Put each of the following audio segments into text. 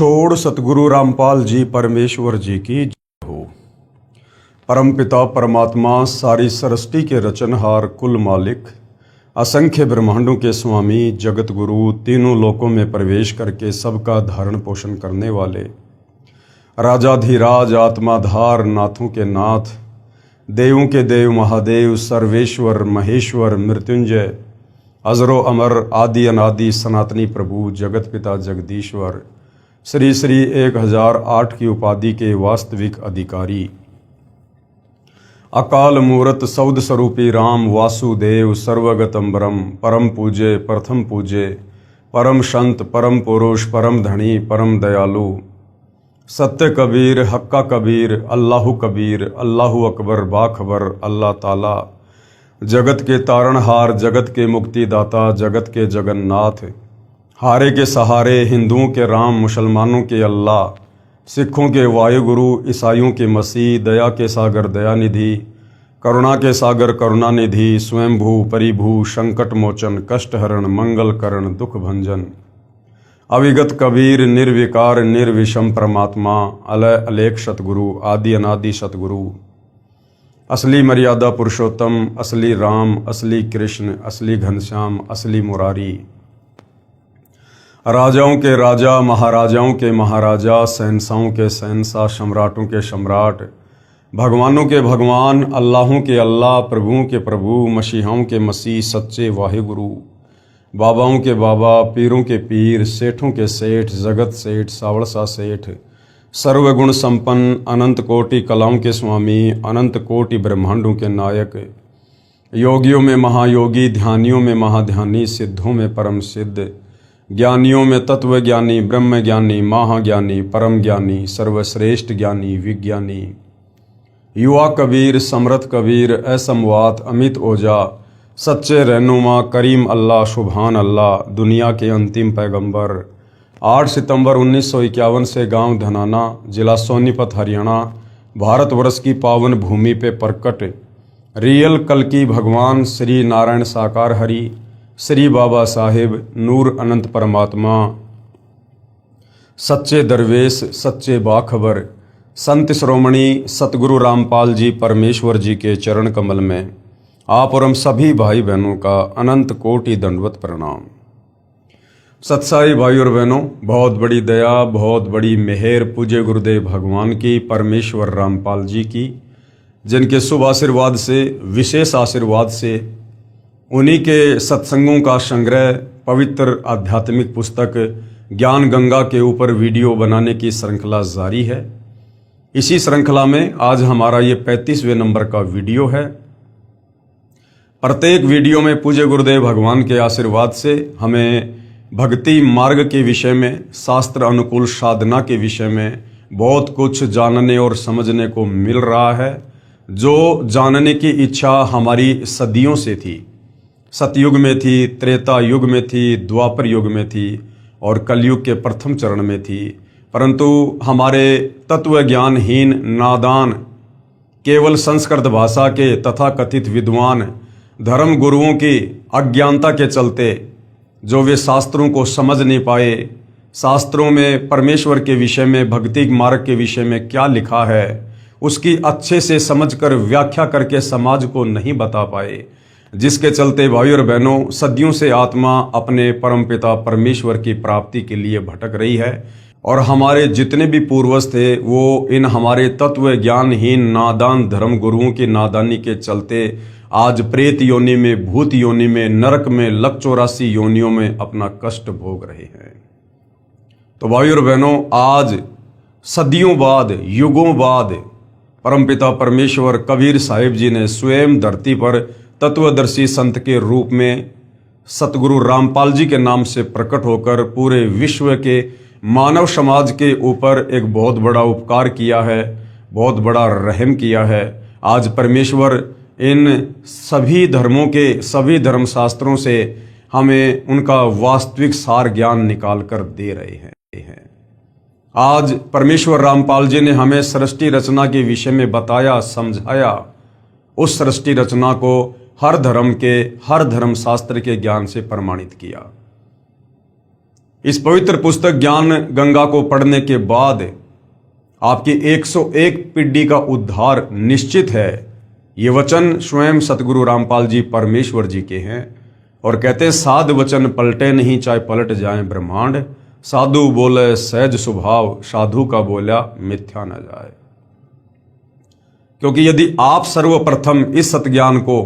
छोड़ सतगुरु रामपाल जी परमेश्वर जी की जय हो। परमपिता परमात्मा सारी सृष्टि के रचनहार कुल मालिक असंख्य ब्रह्मांडों के स्वामी जगत गुरु तीनों लोकों में प्रवेश करके सबका धारण पोषण करने वाले राजाधिराज आत्माधार नाथों के नाथ देवों के देव महादेव सर्वेश्वर महेश्वर मृत्युंजय अजरो अमर आदि अनादि सनातनी प्रभु जगत पिता जगदीश्वर श्री श्री 1008 की उपाधि के वास्तविक अधिकारी अकाल मूरत सौद स्वरूपी राम वासुदेव सर्वगतम ब्रह्म परम पूज्य प्रथम पूज्य परम संत परम पुरुष परम धनी परम दयालु सत्य कबीर हक्का कबीर अल्लाहु कबीर अल्लाहु अकबर बाखबर अल्लाह ताला जगत के तारणहार जगत के मुक्तिदाता जगत के जगन्नाथ हारे के सहारे हिंदुओं के राम मुसलमानों के अल्लाह सिखों के वायुगुरु ईसाइयों के मसीह दया के सागर दयानिधि करुणा के सागर करुणानिधि स्वयंभू परिभू संकट मोचन कष्टहरण मंगल करण दुख भंजन अविगत कबीर निर्विकार निर्विषम परमात्मा अलय अलेख सतगुरु आदि अनादि सतगुरु असली मर्यादा पुरुषोत्तम असली राम असली कृष्ण असली घनश्याम असली मुरारी राजाओं के राजा महाराजाओं के महाराजा शहंशाहों के शहंशाह सम्राटों के सम्राट भगवानों के भगवान अल्लाहों के अल्लाह प्रभुओं के प्रभु मसीहाओं के मसीह सच्चे वाहिगुरु बाबाओं के बाबा पीरों के पीर सेठों के सेठ जगत सेठ सावड़सा सेठ सर्वगुण संपन्न अनंत कोटि कलाओं के स्वामी अनंत कोटि ब्रह्मांडों के नायक योगियों में महायोगी ध्यानियों में महाध्यानी सिद्धों में परम सिद्ध ज्ञानियों में तत्व ज्ञानी ब्रह्म ज्ञानी महाज्ञानी परम ज्ञानी सर्वश्रेष्ठ ज्ञानी विज्ञानी युवा कबीर समर्थ कबीर असमवात अमित ओझा सच्चे रहनुमा करीम अल्लाह सुभान अल्लाह दुनिया के अंतिम पैगंबर 8 सितंबर 1951 से गांव धनाना जिला सोनीपत हरियाणा भारतवर्ष की पावन भूमि पे प्रकट रियल कल्कि भगवान श्री नारायण साकार हरि श्री बाबा साहिब नूर अनंत परमात्मा सच्चे दरवेश सच्चे बाखबर संत श्रोमणी सतगुरु रामपाल जी परमेश्वर जी के चरण कमल में आप और हम सभी भाई बहनों का अनंत कोटि दंडवत प्रणाम। सत्साई भाई और बहनों, बहुत बड़ी दया बहुत बड़ी मेहर पूज्य गुरुदेव भगवान की परमेश्वर रामपाल जी की, जिनके शुभ आशीर्वाद से विशेष आशीर्वाद से उन्हीं के सत्संगों का संग्रह पवित्र आध्यात्मिक पुस्तक ज्ञान गंगा के ऊपर वीडियो बनाने की श्रृंखला जारी है। इसी श्रृंखला में आज हमारा ये 35वें नंबर का वीडियो है। प्रत्येक वीडियो में पूज्य गुरुदेव भगवान के आशीर्वाद से हमें भक्ति मार्ग के विषय में शास्त्र अनुकूल साधना के विषय में बहुत कुछ जानने और समझने को मिल रहा है, जो जानने की इच्छा हमारी सदियों से थी। सतयुग में थी, त्रेता युग में थी, द्वापर युग में थी और कलयुग के प्रथम चरण में थी, परंतु हमारे तत्व ज्ञानहीन नादान केवल संस्कृत भाषा के तथाकथित विद्वान धर्म गुरुओं की अज्ञानता के चलते जो वे शास्त्रों को समझ नहीं पाए, शास्त्रों में परमेश्वर के विषय में भक्ति मार्ग के विषय में क्या लिखा है उसकी अच्छे से समझकर व्याख्या करके समाज को नहीं बता पाए, जिसके चलते भाई और बहनों सदियों से आत्मा अपने परमपिता परमेश्वर की प्राप्ति के लिए भटक रही है। और हमारे जितने भी पूर्वज थे वो इन हमारे तत्व ज्ञानहीन नादान धर्म गुरुओं की नादानी के चलते आज प्रेत योनि में, भूत योनि में, नरक में, लक 84 योनियों में अपना कष्ट भोग रहे हैं। तो भाई और बहनों, आज सदियों बाद युगों बाद परमपिता परमेश्वर कबीर साहिब जी ने स्वयं धरती पर तत्वदर्शी संत के रूप में सतगुरु रामपाल जी के नाम से प्रकट होकर पूरे विश्व के मानव समाज के ऊपर एक बहुत बड़ा उपकार किया है, बहुत बड़ा रहम किया है। आज परमेश्वर इन सभी धर्मों के सभी धर्मशास्त्रों से हमें उनका वास्तविक सार ज्ञान निकाल कर दे रहे हैं। आज परमेश्वर रामपाल जी ने हमें सृष्टि रचना के विषय में बताया, समझाया। उस सृष्टि रचना को हर धर्म के हर धर्म शास्त्र के ज्ञान से प्रमाणित किया। इस पवित्र पुस्तक ज्ञान गंगा को पढ़ने के बाद आपकी 101 पीढ़ी का उद्धार निश्चित है। ये वचन स्वयं सतगुरु रामपाल जी परमेश्वर जी के हैं और कहते हैं, साध वचन पलटे नहीं चाहे पलट जाए ब्रह्मांड, साधु बोले सहज स्वभाव, साधु का बोला मिथ्या न जाए। क्योंकि यदि आप सर्वप्रथम इस सतज्ञान को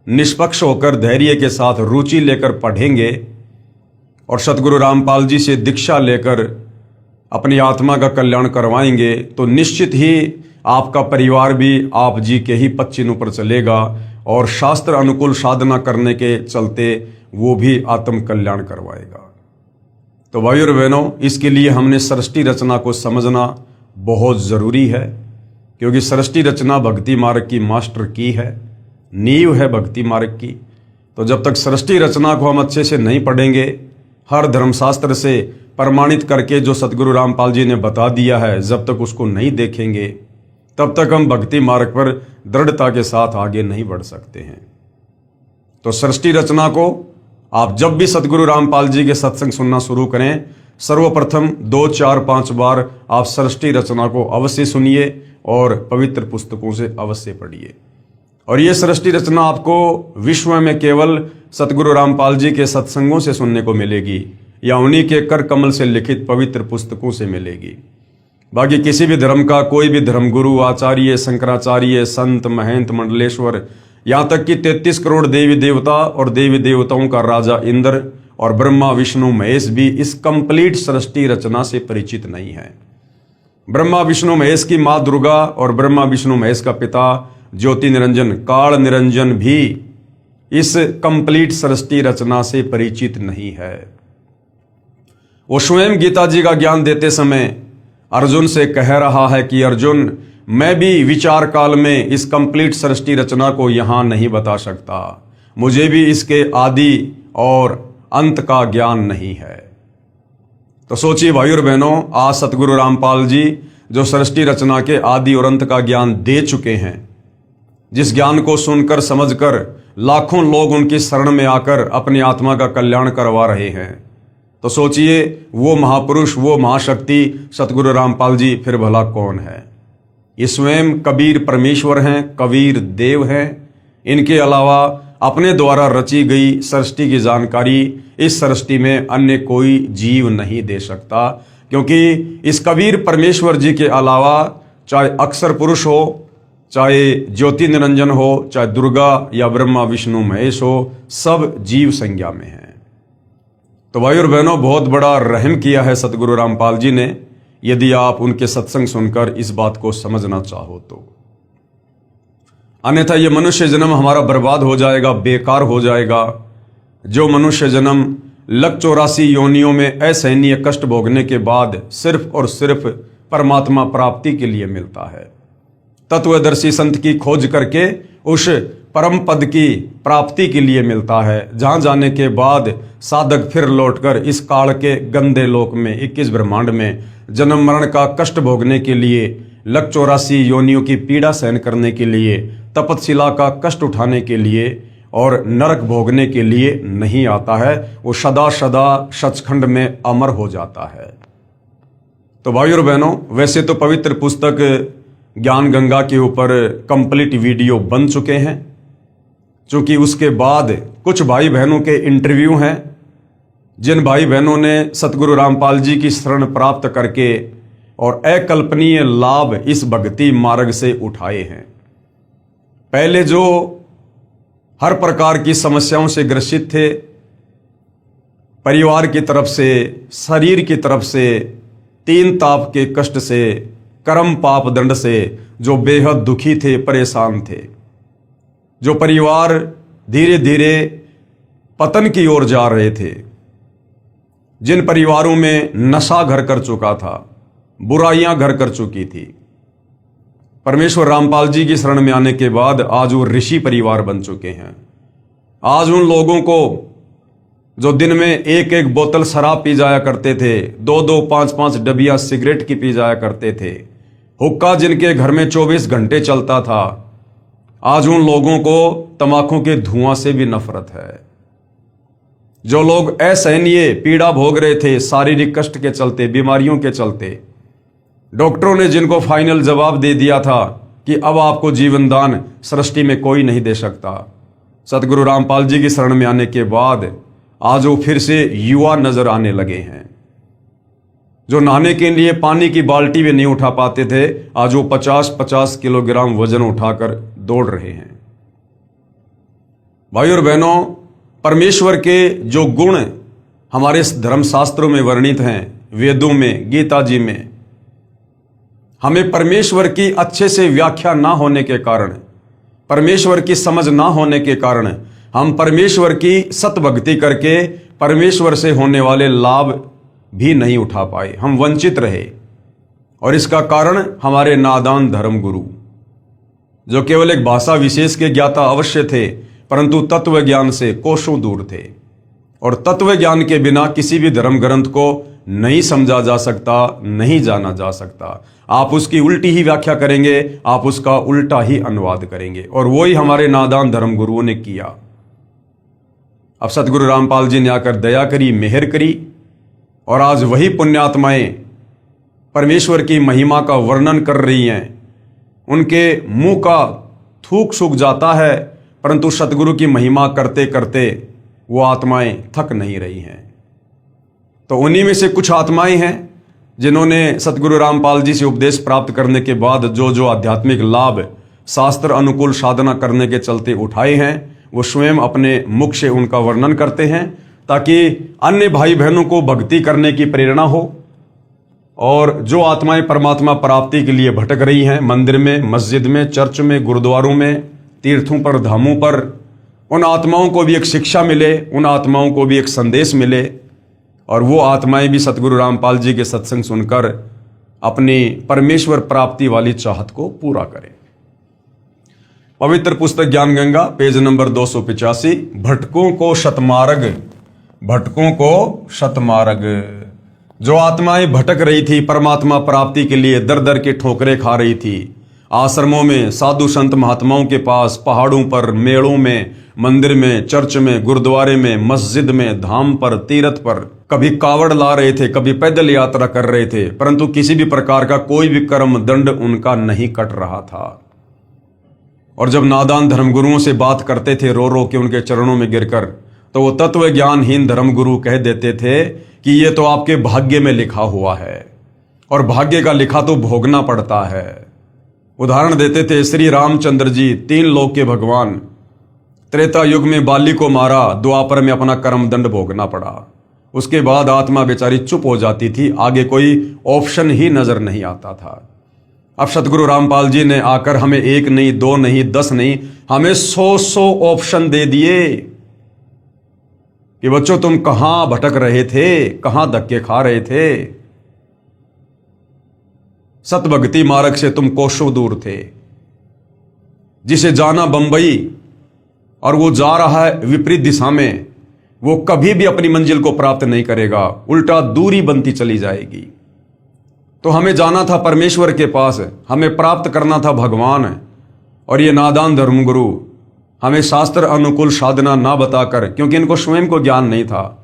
निष्पक्ष होकर धैर्य के साथ रुचि लेकर पढ़ेंगे और सतगुरु रामपाल जी से दीक्षा लेकर अपनी आत्मा का कल्याण करवाएंगे, तो निश्चित ही आपका परिवार भी आप जी के ही पद चिन्हों पर चलेगा और शास्त्र अनुकूल साधना करने के चलते वो भी आत्म कल्याण करवाएगा। तो भाइयों और बहनों, इसके लिए हमने सृष्टि रचना को समझना बहुत ज़रूरी है, क्योंकि सृष्टि रचना भक्ति मार्ग की मास्टर की है, नींव है भक्ति मार्ग की। तो जब तक सृष्टि रचना को हम अच्छे से नहीं पढ़ेंगे, हर धर्मशास्त्र से प्रमाणित करके जो सतगुरु रामपाल जी ने बता दिया है, जब तक उसको नहीं देखेंगे तब तक हम भक्ति मार्ग पर दृढ़ता के साथ आगे नहीं बढ़ सकते हैं। तो सृष्टि रचना को आप जब भी सतगुरु रामपाल जी के सत्संग सुनना शुरू करें, सर्वप्रथम 2, 4, 5 बार आप सृष्टि रचना को अवश्य सुनिए और पवित्र पुस्तकों से अवश्य पढ़िए। और ये सृष्टि रचना आपको विश्व में केवल सतगुरु रामपाल जी के सत्संगों से सुनने को मिलेगी या उन्हीं के कर कमल से लिखित पवित्र पुस्तकों से मिलेगी। बाकी किसी भी धर्म का कोई भी धर्मगुरु, आचार्य, शंकराचार्य, संत, महंत, मंडलेश्वर, यहाँ तक कि 33 करोड़ देवी देवता और देवी देवताओं का राजा इंद्र और ब्रह्मा विष्णु महेश भी इस कंप्लीट सृष्टि रचना से परिचित नहीं है। ब्रह्मा विष्णु महेश की माँ दुर्गा और ब्रह्मा विष्णु महेश का पिता ज्योति निरंजन काल निरंजन भी इस कंप्लीट सृष्टि रचना से परिचित नहीं है। वो स्वयं गीता जी का ज्ञान देते समय अर्जुन से कह रहा है कि अर्जुन, मैं भी विचार काल में इस कंप्लीट सृष्टि रचना को यहां नहीं बता सकता, मुझे भी इसके आदि और अंत का ज्ञान नहीं है। तो सोचिए भाइयों और बहनों, आज सतगुरु रामपाल जी जो सृष्टि रचना के आदि और अंत का ज्ञान दे चुके हैं, जिस ज्ञान को सुनकर समझकर लाखों लोग उनकी शरण में आकर अपनी आत्मा का कल्याण करवा रहे हैं, तो सोचिए वो महापुरुष, वो महाशक्ति सतगुरु रामपाल जी फिर भला कौन है। ये स्वयं कबीर परमेश्वर हैं, कबीर देव हैं। इनके अलावा अपने द्वारा रची गई सृष्टि की जानकारी इस सृष्टि में अन्य कोई जीव नहीं दे सकता, क्योंकि इस कबीर परमेश्वर जी के अलावा चाहे अक्षर पुरुष हो, चाहे ज्योति निरंजन हो, चाहे दुर्गा या ब्रह्मा विष्णु महेश हो, सब जीव संज्ञा में हैं। तो भाइयों और बहनों, बहुत बड़ा रहम किया है सतगुरु रामपाल जी ने, यदि आप उनके सत्संग सुनकर इस बात को समझना चाहो तो। अन्यथा ये मनुष्य जन्म हमारा बर्बाद हो जाएगा, बेकार हो जाएगा। जो मनुष्य जन्म 184 योनियों में असहनीय कष्ट भोगने के बाद सिर्फ और सिर्फ परमात्मा प्राप्ति के लिए मिलता है, तत्वदर्शी संत की खोज करके उस परम पद की प्राप्ति के लिए मिलता है, जहां जाने के बाद साधक फिर लौटकर इस काल के गंदे लोक में 21 ब्रह्मांड में जन्म मरण का कष्ट भोगने के लिए, 184 योनियों की पीड़ा सहन करने के लिए, तपतशिला का कष्ट उठाने के लिए और नरक भोगने के लिए नहीं आता है। वो सदा सदा सचखंड में अमर हो जाता है। तो भाइयों और बहनों, वैसे तो पवित्र पुस्तक ज्ञान गंगा के ऊपर कंप्लीट वीडियो बन चुके हैं, चूंकि उसके बाद कुछ भाई बहनों के इंटरव्यू हैं, जिन भाई बहनों ने सतगुरु रामपाल जी की शरण प्राप्त करके और अकल्पनीय लाभ इस भक्ति मार्ग से उठाए हैं। पहले जो हर प्रकार की समस्याओं से ग्रसित थे, परिवार की तरफ से, शरीर की तरफ से, 3 ताप के कष्ट से, कर्म पाप दंड से जो बेहद दुखी थे, परेशान थे, जो परिवार धीरे धीरे पतन की ओर जा रहे थे, जिन परिवारों में नशा घर कर चुका था, बुराइयां घर कर चुकी थी, परमेश्वर रामपाल जी की शरण में आने के बाद आज वो ऋषि परिवार बन चुके हैं। आज उन लोगों को जो दिन में 1-1 बोतल शराब पी जाया करते थे, 2-2, 5-5 डबिया सिगरेट की पी जाया करते थे, हुक्का जिनके घर में 24 घंटे चलता था, आज उन लोगों को तंबाकू के धुआं से भी नफरत है। जो लोग असहनीय पीड़ा भोग रहे थे शारीरिक कष्ट के चलते, बीमारियों के चलते, डॉक्टरों ने जिनको फाइनल जवाब दे दिया था कि अब आपको जीवन दान सृष्टि में कोई नहीं दे सकता, सतगुरु रामपाल जी की शरण में आने के बाद आज वो फिर से युवा नजर आने लगे हैं। जो नहाने के लिए पानी की बाल्टी भी नहीं उठा पाते थे, आज वो 50-50 किलोग्राम वजन उठाकर दौड़ रहे हैं। भाई और बहनों, परमेश्वर के जो गुण हमारे धर्मशास्त्रों में वर्णित हैं, वेदों में, गीता जी में, हमें परमेश्वर की अच्छे से व्याख्या ना होने के कारण, परमेश्वर की समझ ना होने के कारण हम परमेश्वर की सतभक्ति करके परमेश्वर से होने वाले लाभ भी नहीं उठा पाए, हम वंचित रहे। और इसका कारण हमारे नादान धर्म गुरु, जो केवल एक भाषा विशेष के ज्ञाता अवश्य थे, परंतु तत्व ज्ञान से कोसों दूर थे। और तत्व ज्ञान के बिना किसी भी धर्म ग्रंथ को नहीं समझा जा सकता, नहीं जाना जा सकता। आप उसकी उल्टी ही व्याख्या करेंगे, आप उसका उल्टा ही अनुवाद करेंगे, और वही हमारे नादान धर्म गुरुओं ने किया। अब सतगुरु रामपाल जी ने आकर दया करी, मेहर करी, और आज वही पुण्यात्माएं परमेश्वर की महिमा का वर्णन कर रही हैं। उनके मुंह का थूक सूख जाता है, परंतु सतगुरु की महिमा करते करते वो आत्माएं थक नहीं रही हैं। तो उन्हीं में से कुछ आत्माएं हैं जिन्होंने सतगुरु रामपाल जी से उपदेश प्राप्त करने के बाद जो जो आध्यात्मिक लाभ शास्त्र अनुकूल साधना करने के चलते उठाए हैं, वो स्वयं अपने मुख से उनका वर्णन करते हैं, ताकि अन्य भाई बहनों को भक्ति करने की प्रेरणा हो। और जो आत्माएं परमात्मा प्राप्ति के लिए भटक रही हैं, मंदिर में, मस्जिद में, चर्च में, गुरुद्वारों में, तीर्थों पर, धामों पर, उन आत्माओं को भी एक शिक्षा मिले, उन आत्माओं को भी एक संदेश मिले, और वो आत्माएं भी सतगुरु रामपाल जी के सत्संग सुनकर अपनी परमेश्वर प्राप्ति वाली चाहत को पूरा करें। पवित्र पुस्तक ज्ञान गंगा, पेज नंबर 285, भटकों को शतमार्ग, भटकों को शतमार्ग। जो आत्माएं भटक रही थी, परमात्मा प्राप्ति के लिए दर दर के ठोकरें खा रही थी, आश्रमों में, साधु संत महात्माओं के पास, पहाड़ों पर, मेड़ों में, मंदिर में, चर्च में, गुरुद्वारे में, मस्जिद में, धाम पर, तीर्थ पर, कभी कावड़ ला रहे थे, कभी पैदल यात्रा कर रहे थे, परंतु किसी भी प्रकार का कोई भी कर्म दंड उनका नहीं कट रहा था। और जब नादान धर्मगुरुओं से बात करते थे रो रो के उनके चरणों में गिरकर, तो वो तत्व ज्ञानहीन धर्मगुरु कह देते थे कि ये तो आपके भाग्य में लिखा हुआ है, और भाग्य का लिखा तो भोगना पड़ता है। उदाहरण देते थे, श्री रामचंद्र जी 3 लोक के भगवान, त्रेता युग में बाली को मारा, द्वापर में अपना कर्म दंड भोगना पड़ा। उसके बाद आत्मा बेचारी चुप हो जाती थी, आगे कोई ऑप्शन ही नजर नहीं आता था। अब सतगुरु रामपाल जी ने आकर हमें 1 नहीं, 2 नहीं, 10 नहीं, हमें 100 ऑप्शन दे दिए कि बच्चों तुम कहां भटक रहे थे, कहां धक्के खा रहे थे। सतभक्ति मार्ग से तुम कोसों दूर थे। जिसे जाना बंबई और वो जा रहा है विपरीत दिशा में, वो कभी भी अपनी मंजिल को प्राप्त नहीं करेगा, उल्टा दूरी बनती चली जाएगी। तो हमें जाना था परमेश्वर के पास, हमें प्राप्त करना था भगवान। और ये नादान धर्मगुरु हमें शास्त्र अनुकूल साधना ना बताकर, क्योंकि इनको स्वयं को ज्ञान नहीं था,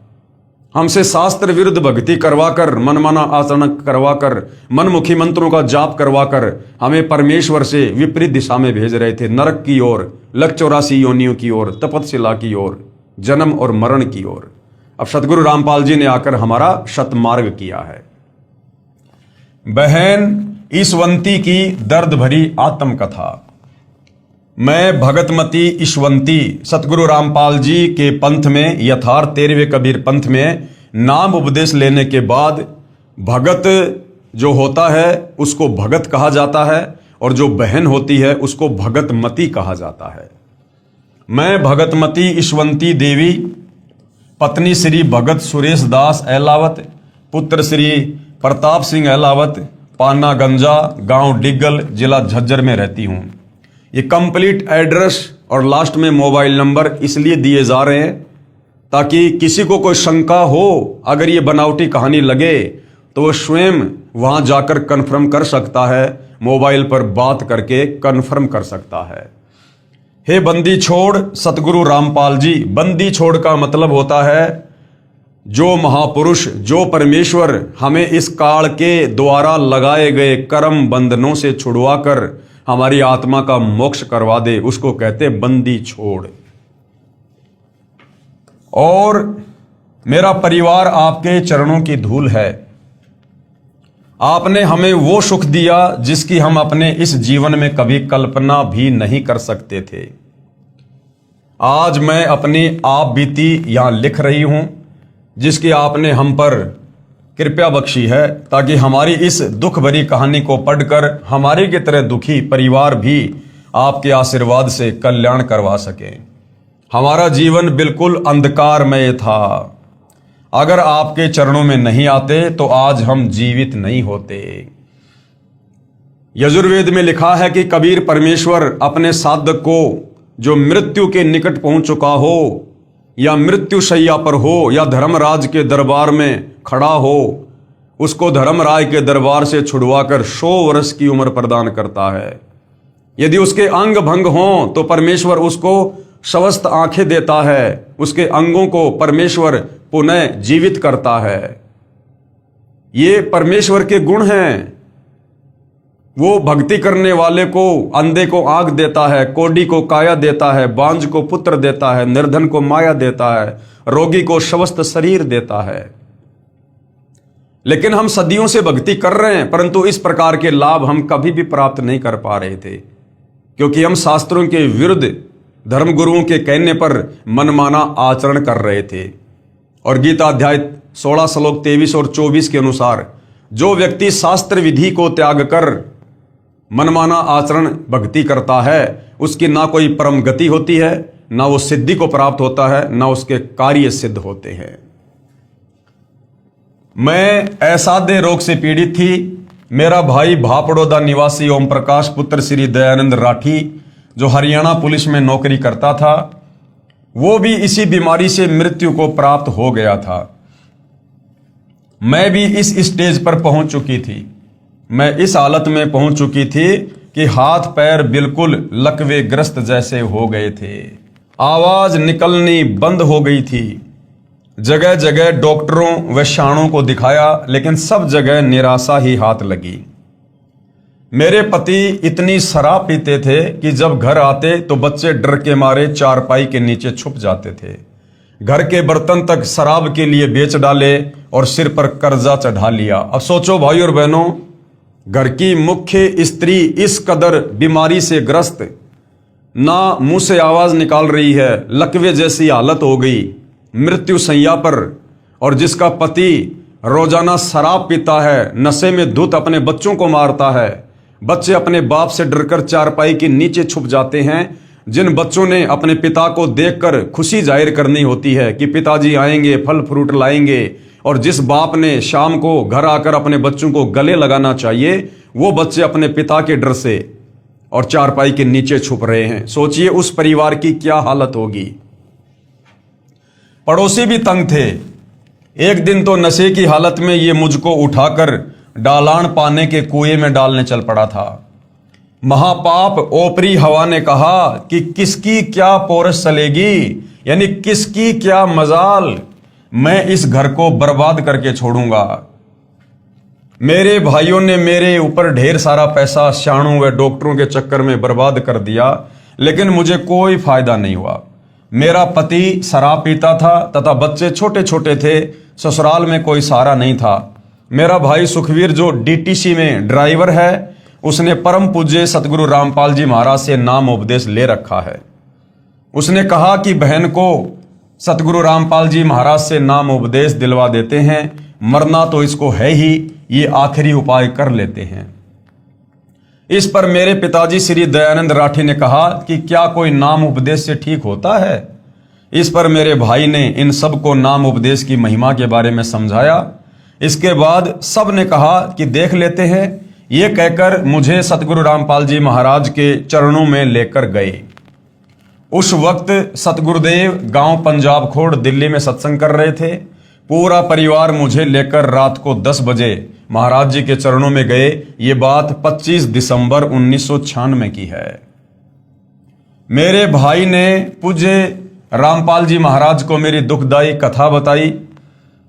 हमसे शास्त्र विरुद्ध भक्ति करवाकर, मनमाना आचरण करवाकर, मनमुखी मंत्रों का जाप करवाकर हमें परमेश्वर से विपरीत दिशा में भेज रहे थे, नरक की ओर, 184 योनियों की ओर, तपस्या की ओर, जन्म और मरण की ओर। अब सतगुरु रामपाल जी ने आकर हमारा शतमार्ग किया है। बहन ईशवंती की दर्द भरी आत्मकथा। मैं भगतमती ईशवंती सतगुरु रामपाल जी के पंथ में, यथार्थ 13वें कबीर पंथ में नाम उपदेश लेने के बाद भगत जो होता है उसको भगत कहा जाता है, और जो बहन होती है उसको भगतमती कहा जाता है। मैं भगतमती ईशवंती देवी, पत्नी श्री भगत सुरेश दास अहलावत, पुत्र श्री प्रताप सिंह अहलावत, पाना गंजा, गांव डिग्गल, जिला झज्जर में रहती हूं। ये कंप्लीट एड्रेस और लास्ट में मोबाइल नंबर इसलिए दिए जा रहे हैं ताकि किसी को कोई शंका हो, अगर ये बनावटी कहानी लगे तो वो स्वयं वहां जाकर कन्फर्म कर सकता है, मोबाइल पर बात करके कन्फर्म कर सकता है। हे बंदी छोड़ सतगुरु रामपाल जी। बंदी छोड़ का मतलब होता है जो महापुरुष, जो परमेश्वर हमें इस काल के द्वारा लगाए गए कर्म बंधनों से छुड़वाकर हमारी आत्मा का मोक्ष करवा दे, उसको कहते बंदी छोड़। और मेरा परिवार आपके चरणों की धूल है। आपने हमें वो सुख दिया जिसकी हम अपने इस जीवन में कभी कल्पना भी नहीं कर सकते थे। आज मैं अपनी आप बीती यहां लिख रही हूं, जिसकी आपने हम पर कृपा बख्शी है, ताकि हमारी इस दुख भरी कहानी को पढ़कर हमारी की तरह दुखी परिवार भी आपके आशीर्वाद से कल्याण करवा सके। हमारा जीवन बिल्कुल अंधकारमय था। अगर आपके चरणों में नहीं आते तो आज हम जीवित नहीं होते। यजुर्वेद में लिखा है कि कबीर परमेश्वर अपने साधक को जो मृत्यु के निकट पहुंच चुका हो, या मृत्यु शैया पर हो, या धर्मराज के दरबार में खड़ा हो, उसको धर्मराज के दरबार से छुड़वाकर 100 वर्ष की उम्र प्रदान करता है। यदि उसके अंग भंग हों तो परमेश्वर उसको स्वस्थ आंखें देता है, उसके अंगों को परमेश्वर पुनः जीवित करता है। ये परमेश्वर के गुण हैं। वो भक्ति करने वाले को, अंधे को आंख देता है, कोढ़ी को काया देता है, बांझ को पुत्र देता है, निर्धन को माया देता है, रोगी को स्वस्थ शरीर देता है। लेकिन हम सदियों से भक्ति कर रहे हैं, परंतु इस प्रकार के लाभ हम कभी भी प्राप्त नहीं कर पा रहे थे, क्योंकि हम शास्त्रों के विरुद्ध धर्मगुरुओं के कहने पर मनमाना आचरण कर रहे थे। और गीता अध्याय 16 श्लोक 23 और 24 के अनुसार जो व्यक्ति शास्त्र विधि को त्याग कर मनमाना आचरण भक्ति करता है, उसकी ना कोई परम गति होती है, ना वो सिद्धि को प्राप्त होता है, ना उसके कार्य सिद्ध होते हैं। मैं असाध्य रोग से पीड़ित थी। मेरा भाई भापड़ोदा निवासी ओम प्रकाश पुत्र श्री दयानंद राठी, जो हरियाणा पुलिस में नौकरी करता था, वो भी इसी बीमारी से मृत्यु को प्राप्त हो गया था। मैं भी इस स्टेज पर पहुंच चुकी थी। मैं इस हालत में पहुंच चुकी थी कि हाथ पैर बिल्कुल लकवे ग्रस्त जैसे हो गए थे। आवाज निकलनी बंद हो गई थी। जगह जगह डॉक्टरों व शाणों को दिखाया, लेकिन सब जगह निराशा ही हाथ लगी। मेरे पति इतनी शराब पीते थे कि जब घर आते तो बच्चे डर के मारे चारपाई के नीचे छुप जाते थे। घर के बर्तन तक शराब के लिए बेच डाले और सिर पर कर्जा चढ़ा लिया। अब सोचो भाई और बहनों, घर की मुख्य स्त्री इस कदर बीमारी से ग्रस्त, ना मुंह से आवाज निकाल रही है, लकवे जैसी हालत हो गई, मृत्यु शैया पर, और जिसका पति रोजाना शराब पीता है, नशे में धुत अपने बच्चों को मारता है। बच्चे अपने बाप से डरकर चारपाई के नीचे छुप जाते हैं। जिन बच्चों ने अपने पिता को देखकर खुशी जाहिर करनी होती है कि पिताजी आएंगे, फल फ्रूट लाएंगे, और जिस बाप ने शाम को घर आकर अपने बच्चों को गले लगाना चाहिए, वो बच्चे अपने पिता के डर से और चारपाई के नीचे छुप रहे हैं। सोचिए उस परिवार की क्या हालत होगी। पड़ोसी भी तंग थे। एक दिन तो नशे की हालत में ये मुझको उठाकर डालान पाने के कुएं में डालने चल पड़ा था। महापाप ओपरी हवा ने कहा कि किसकी क्या पोरस चलेगी, यानी किसकी क्या मजाल, मैं इस घर को बर्बाद करके छोड़ूंगा। मेरे भाइयों ने मेरे ऊपर ढेर सारा पैसा शाणों व डॉक्टरों के चक्कर में बर्बाद कर दिया, लेकिन मुझे कोई फायदा नहीं हुआ। मेरा पति शराब पीता था तथा बच्चे छोटे छोटे थे। ससुराल में कोई सहारा नहीं था। मेरा भाई सुखवीर, जो डीटीसी में ड्राइवर है, उसने परम पूज्य सतगुरु रामपाल जी महाराज से नाम उपदेश ले रखा है। उसने कहा कि बहन को सतगुरु रामपाल जी महाराज से नाम उपदेश दिलवा देते हैं, मरना तो इसको है ही, ये आखिरी उपाय कर लेते हैं। इस पर मेरे पिताजी श्री दयानंद राठी ने कहा कि क्या कोई नाम उपदेश से ठीक होता है। इस पर मेरे भाई ने इन सब को नाम उपदेश की महिमा के बारे में समझाया। इसके बाद सब ने कहा कि देख लेते हैं। ये कहकर मुझे सतगुरु रामपाल जी महाराज के चरणों में लेकर गए। उस वक्त सतगुरुदेव गांव पंजाब खोड़ दिल्ली में सत्संग कर रहे थे। पूरा परिवार मुझे लेकर रात को 10 बजे महाराज जी के चरणों में गए। ये बात 25 दिसंबर 1996 की है। मेरे भाई ने पूज्य रामपाल जी महाराज को मेरी दुखदाई कथा बताई।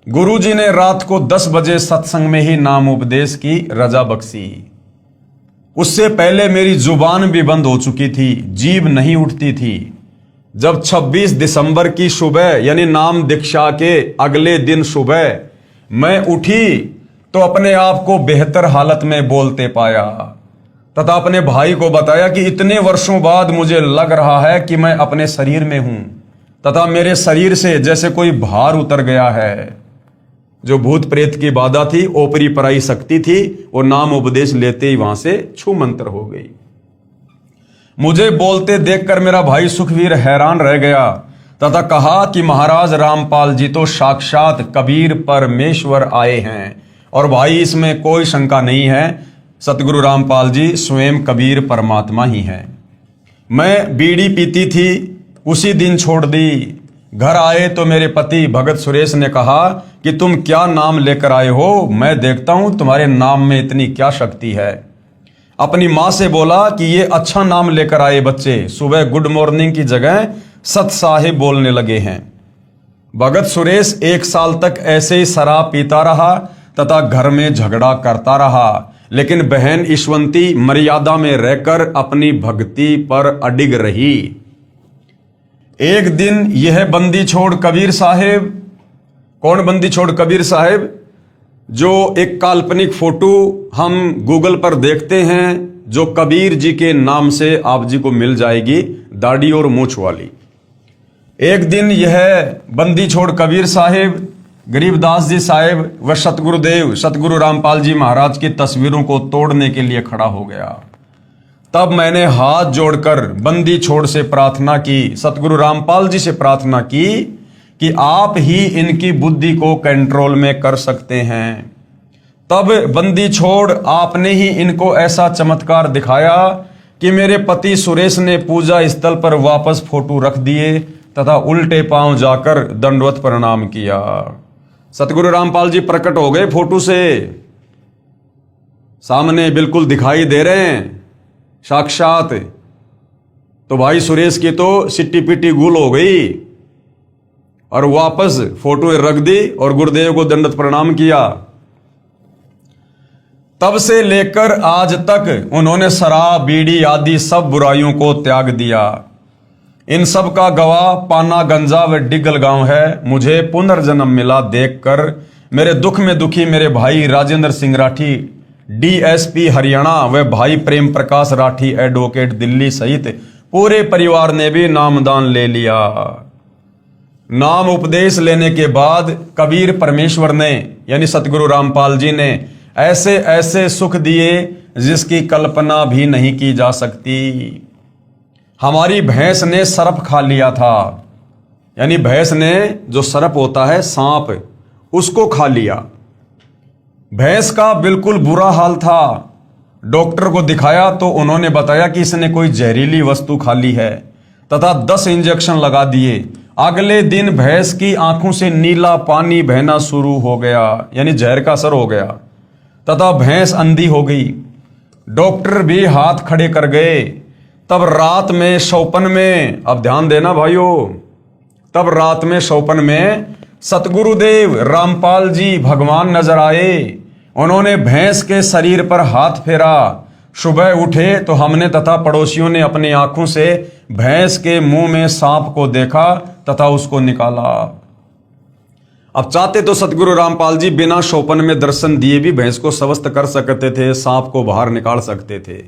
गुरुजी ने रात को 10 बजे सत्संग में ही नाम उपदेश की रजा बख्शी। उससे पहले मेरी जुबान भी बंद हो चुकी थी, जीभ नहीं उठती थी। जब 26 दिसंबर की सुबह यानी नाम दीक्षा के अगले दिन सुबह मैं उठी तो अपने आप को बेहतर हालत में बोलते पाया तथा अपने भाई को बताया कि इतने वर्षों बाद मुझे लग रहा है कि मैं अपने शरीर में हूं तथा मेरे शरीर से जैसे कोई भार उतर गया है। जो भूत प्रेत की बाधा थी, ओपरी पराई शक्ति थी, वो नाम उपदेश लेते ही वहां से छू मंतर हो गई। मुझे बोलते देखकर मेरा भाई सुखवीर हैरान रह गया तथा कहा कि महाराज रामपाल जी तो साक्षात कबीर परमेश्वर आए हैं। और भाई इसमें कोई शंका नहीं है, सतगुरु रामपाल जी स्वयं कबीर परमात्मा ही हैं। मैं बीड़ी पीती थी, उसी दिन छोड़ दी। घर आए तो मेरे पति भगत सुरेश ने कहा कि तुम क्या नाम लेकर आए हो, मैं देखता हूं तुम्हारे नाम में इतनी क्या शक्ति है। अपनी माँ से बोला कि ये अच्छा नाम लेकर आए बच्चे, सुबह गुड मॉर्निंग की जगह सत साहिब बोलने लगे हैं। भगत सुरेश 1 साल तक ऐसे ही शराब पीता रहा तथा घर में झगड़ा करता रहा, लेकिन बहन ईश्वंती मर्यादा में रहकर अपनी भक्ति पर अडिग रही। एक दिन यह बंदी छोड़ कबीर साहेब, कौन बंदी छोड़ कबीर साहेब, जो एक काल्पनिक फोटो हम गूगल पर देखते हैं, जो कबीर जी के नाम से आप जी को मिल जाएगी, दाढ़ी और मूछ वाली। एक दिन यह बंदी छोड़ कबीर साहेब, गरीबदास जी साहेब व सतगुरुदेव सतगुरु रामपाल जी महाराज की तस्वीरों को तोड़ने के लिए खड़ा हो गया। तब मैंने हाथ जोड़कर बंदी छोड़ से प्रार्थना की, सतगुरु रामपाल जी से प्रार्थना की कि आप ही इनकी बुद्धि को कंट्रोल में कर सकते हैं। तब बंदी छोड़ आपने ही इनको ऐसा चमत्कार दिखाया कि मेरे पति सुरेश ने पूजा स्थल पर वापस फोटो रख दिए तथा उल्टे पांव जाकर दंडवत प्रणाम किया। सतगुरु रामपाल जी प्रकट हो गए, फोटो से सामने बिल्कुल दिखाई दे रहे हैं साक्षात। तो भाई सुरेश की तो सिट्टी पिट्टी गुल हो गई और वापस फोटो रख दी और गुरुदेव को दंडवत प्रणाम किया। तब से लेकर आज तक उन्होंने शराब बीड़ी आदि सब बुराइयों को त्याग दिया। इन सब का गवाह पाना गंजा व डिगल गांव है। मुझे पुनर्जन्म मिला देखकर मेरे दुख में दुखी मेरे भाई राजेंद्र सिंह राठी डीएसपी हरियाणा व भाई प्रेम प्रकाश राठी एडवोकेट दिल्ली सहित पूरे परिवार ने भी नामदान ले लिया। नाम उपदेश लेने के बाद कबीर परमेश्वर ने यानी सतगुरु रामपाल जी ने ऐसे ऐसे सुख दिए जिसकी कल्पना भी नहीं की जा सकती। हमारी भैंस ने सर्प खा लिया था, यानी भैंस ने जो सर्प होता है सांप, उसको खा लिया। भैंस का बिल्कुल बुरा हाल था। डॉक्टर को दिखाया तो उन्होंने बताया कि इसने कोई जहरीली वस्तु खा ली है तथा 10 इंजेक्शन लगा दिए। अगले दिन भैंस की आंखों से नीला पानी बहना शुरू हो गया, यानी जहर का असर हो गया तथा भैंस अंधी हो गई। डॉक्टर भी हाथ खड़े कर गए। तब रात में शौपन में, अब ध्यान देना भाइयों, तब रात में शौपन में सतगुरुदेव रामपाल जी भगवान नजर आए। उन्होंने भैंस के शरीर पर हाथ फेरा। सुबह उठे तो हमने तथा पड़ोसियों ने अपनी आंखों से भैंस के मुंह में सांप को देखा तथा उसको निकाला। अब चाहते तो सतगुरु रामपाल जी बिना शोपन में दर्शन दिए भी भैंस को स्वस्थ कर सकते थे, सांप को बाहर निकाल सकते थे,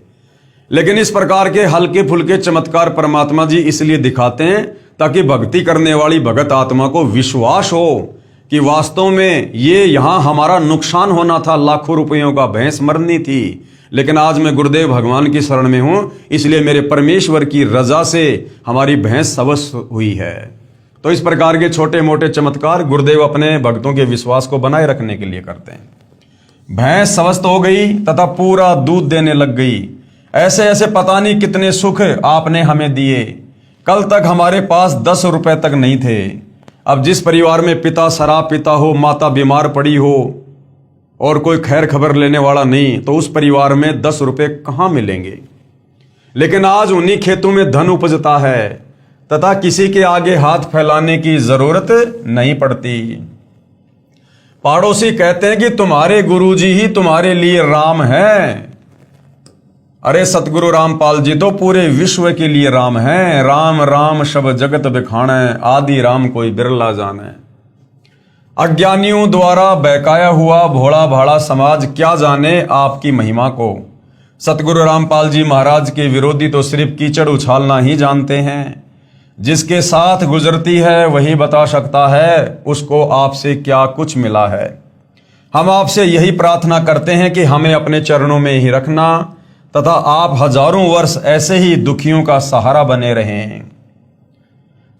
लेकिन इस प्रकार के हल्के फुल्के चमत्कार परमात्मा जी इसलिए दिखाते हैं ताकि भक्ति करने वाली भगत आत्मा को विश्वास हो कि वास्तव में ये यहाँ हमारा नुकसान होना था, लाखों रुपयों का भैंस मरनी थी, लेकिन आज मैं गुरुदेव भगवान की शरण में हूं, इसलिए मेरे परमेश्वर की रजा से हमारी भैंस स्वस्थ हुई है। तो इस प्रकार के छोटे मोटे चमत्कार गुरुदेव अपने भक्तों के विश्वास को बनाए रखने के लिए करते हैं। भैंस स्वस्थ हो गई तथा पूरा दूध देने लग गई। ऐसे ऐसे पता नहीं कितने सुख आपने हमें दिए। कल तक हमारे पास 10 रुपए तक नहीं थे। अब जिस परिवार में पिता शराब पीता हो, माता बीमार पड़ी हो और कोई खैर खबर लेने वाला नहीं, तो उस परिवार में 10 रुपए कहाँ मिलेंगे। लेकिन आज उन्हीं खेतों में धन उपजता है तथा किसी के आगे हाथ फैलाने की जरूरत नहीं पड़ती। पड़ोसी कहते हैं कि तुम्हारे गुरुजी ही तुम्हारे लिए राम हैं। अरे सतगुरु रामपाल जी तो पूरे विश्व के लिए राम हैं। राम राम शब जगत बिखाणे, आदि राम कोई बिरला जाने। अज्ञानियों द्वारा बहकाया हुआ भोला भाला समाज क्या जाने आपकी महिमा को। सतगुरु रामपाल जी महाराज के विरोधी तो सिर्फ कीचड़ उछालना ही जानते हैं। जिसके साथ गुजरती है वही बता सकता है उसको आपसे क्या कुछ मिला है। हम आपसे यही प्रार्थना करते हैं कि हमें अपने चरणों में ही रखना तथा आप हजारों वर्ष ऐसे ही दुखियों का सहारा बने रहें।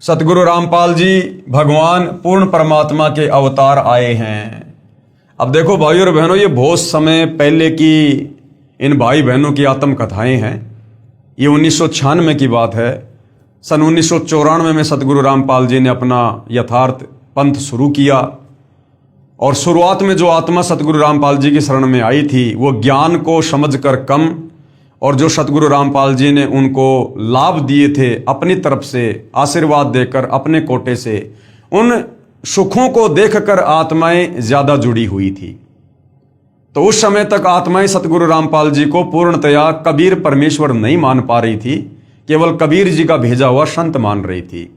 सतगुरु रामपाल जी भगवान पूर्ण परमात्मा के अवतार आए हैं। अब देखो भाई और बहनों, ये बहुत समय पहले की इन भाई बहनों की आत्मकथाएं हैं। ये 1996 की बात है। सन 1994 में सतगुरु रामपाल जी ने अपना यथार्थ पंथ शुरू किया और शुरुआत में जो आत्मा सतगुरु रामपाल जी की शरण में आई थी वो ज्ञान को समझकर कम, और जो सतगुरु रामपाल जी ने उनको लाभ दिए थे अपनी तरफ से आशीर्वाद देकर अपने कोटे से, उन सुखों को देखकर आत्माएं ज्यादा जुड़ी हुई थी। तो उस समय तक आत्माएं सतगुरु रामपाल जी को पूर्णतया कबीर परमेश्वर नहीं मान पा रही थी, केवल कबीर जी का भेजा हुआ संत मान रही थी।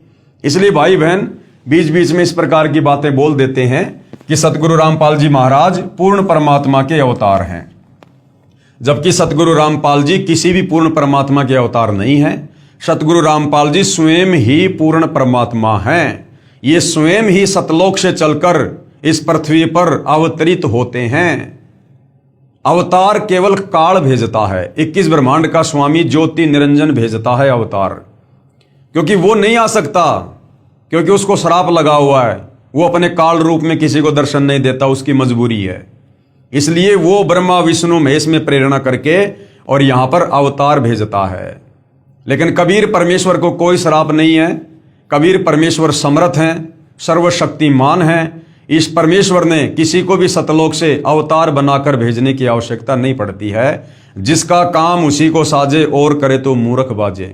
इसलिए भाई बहन बीच बीच में इस प्रकार की बातें बोल देते हैं कि सतगुरु रामपाल जी महाराज पूर्ण परमात्मा के अवतार हैं, जबकि सतगुरु रामपाल जी किसी भी पूर्ण परमात्मा के अवतार नहीं हैं। सतगुरु रामपाल जी स्वयं ही पूर्ण परमात्मा हैं। ये स्वयं ही सतलोक से चलकर इस पृथ्वी पर अवतरित होते हैं। अवतार केवल काल भेजता है। 21 ब्रह्मांड का स्वामी ज्योति निरंजन भेजता है अवतार, क्योंकि वो नहीं आ सकता, क्योंकि उसको श्राप लगा हुआ है। वो अपने काल रूप में किसी को दर्शन नहीं देता, उसकी मजबूरी है। इसलिए वो ब्रह्मा विष्णु महेश में प्रेरणा करके और यहां पर अवतार भेजता है। लेकिन कबीर परमेश्वर को कोई श्राप नहीं है। कबीर परमेश्वर समर्थ हैं, सर्वशक्तिमान हैं। इस परमेश्वर ने किसी को भी सतलोक से अवतार बनाकर भेजने की आवश्यकता नहीं पड़ती है। जिसका काम उसी को साजे और करे तो मूर्ख बाजे।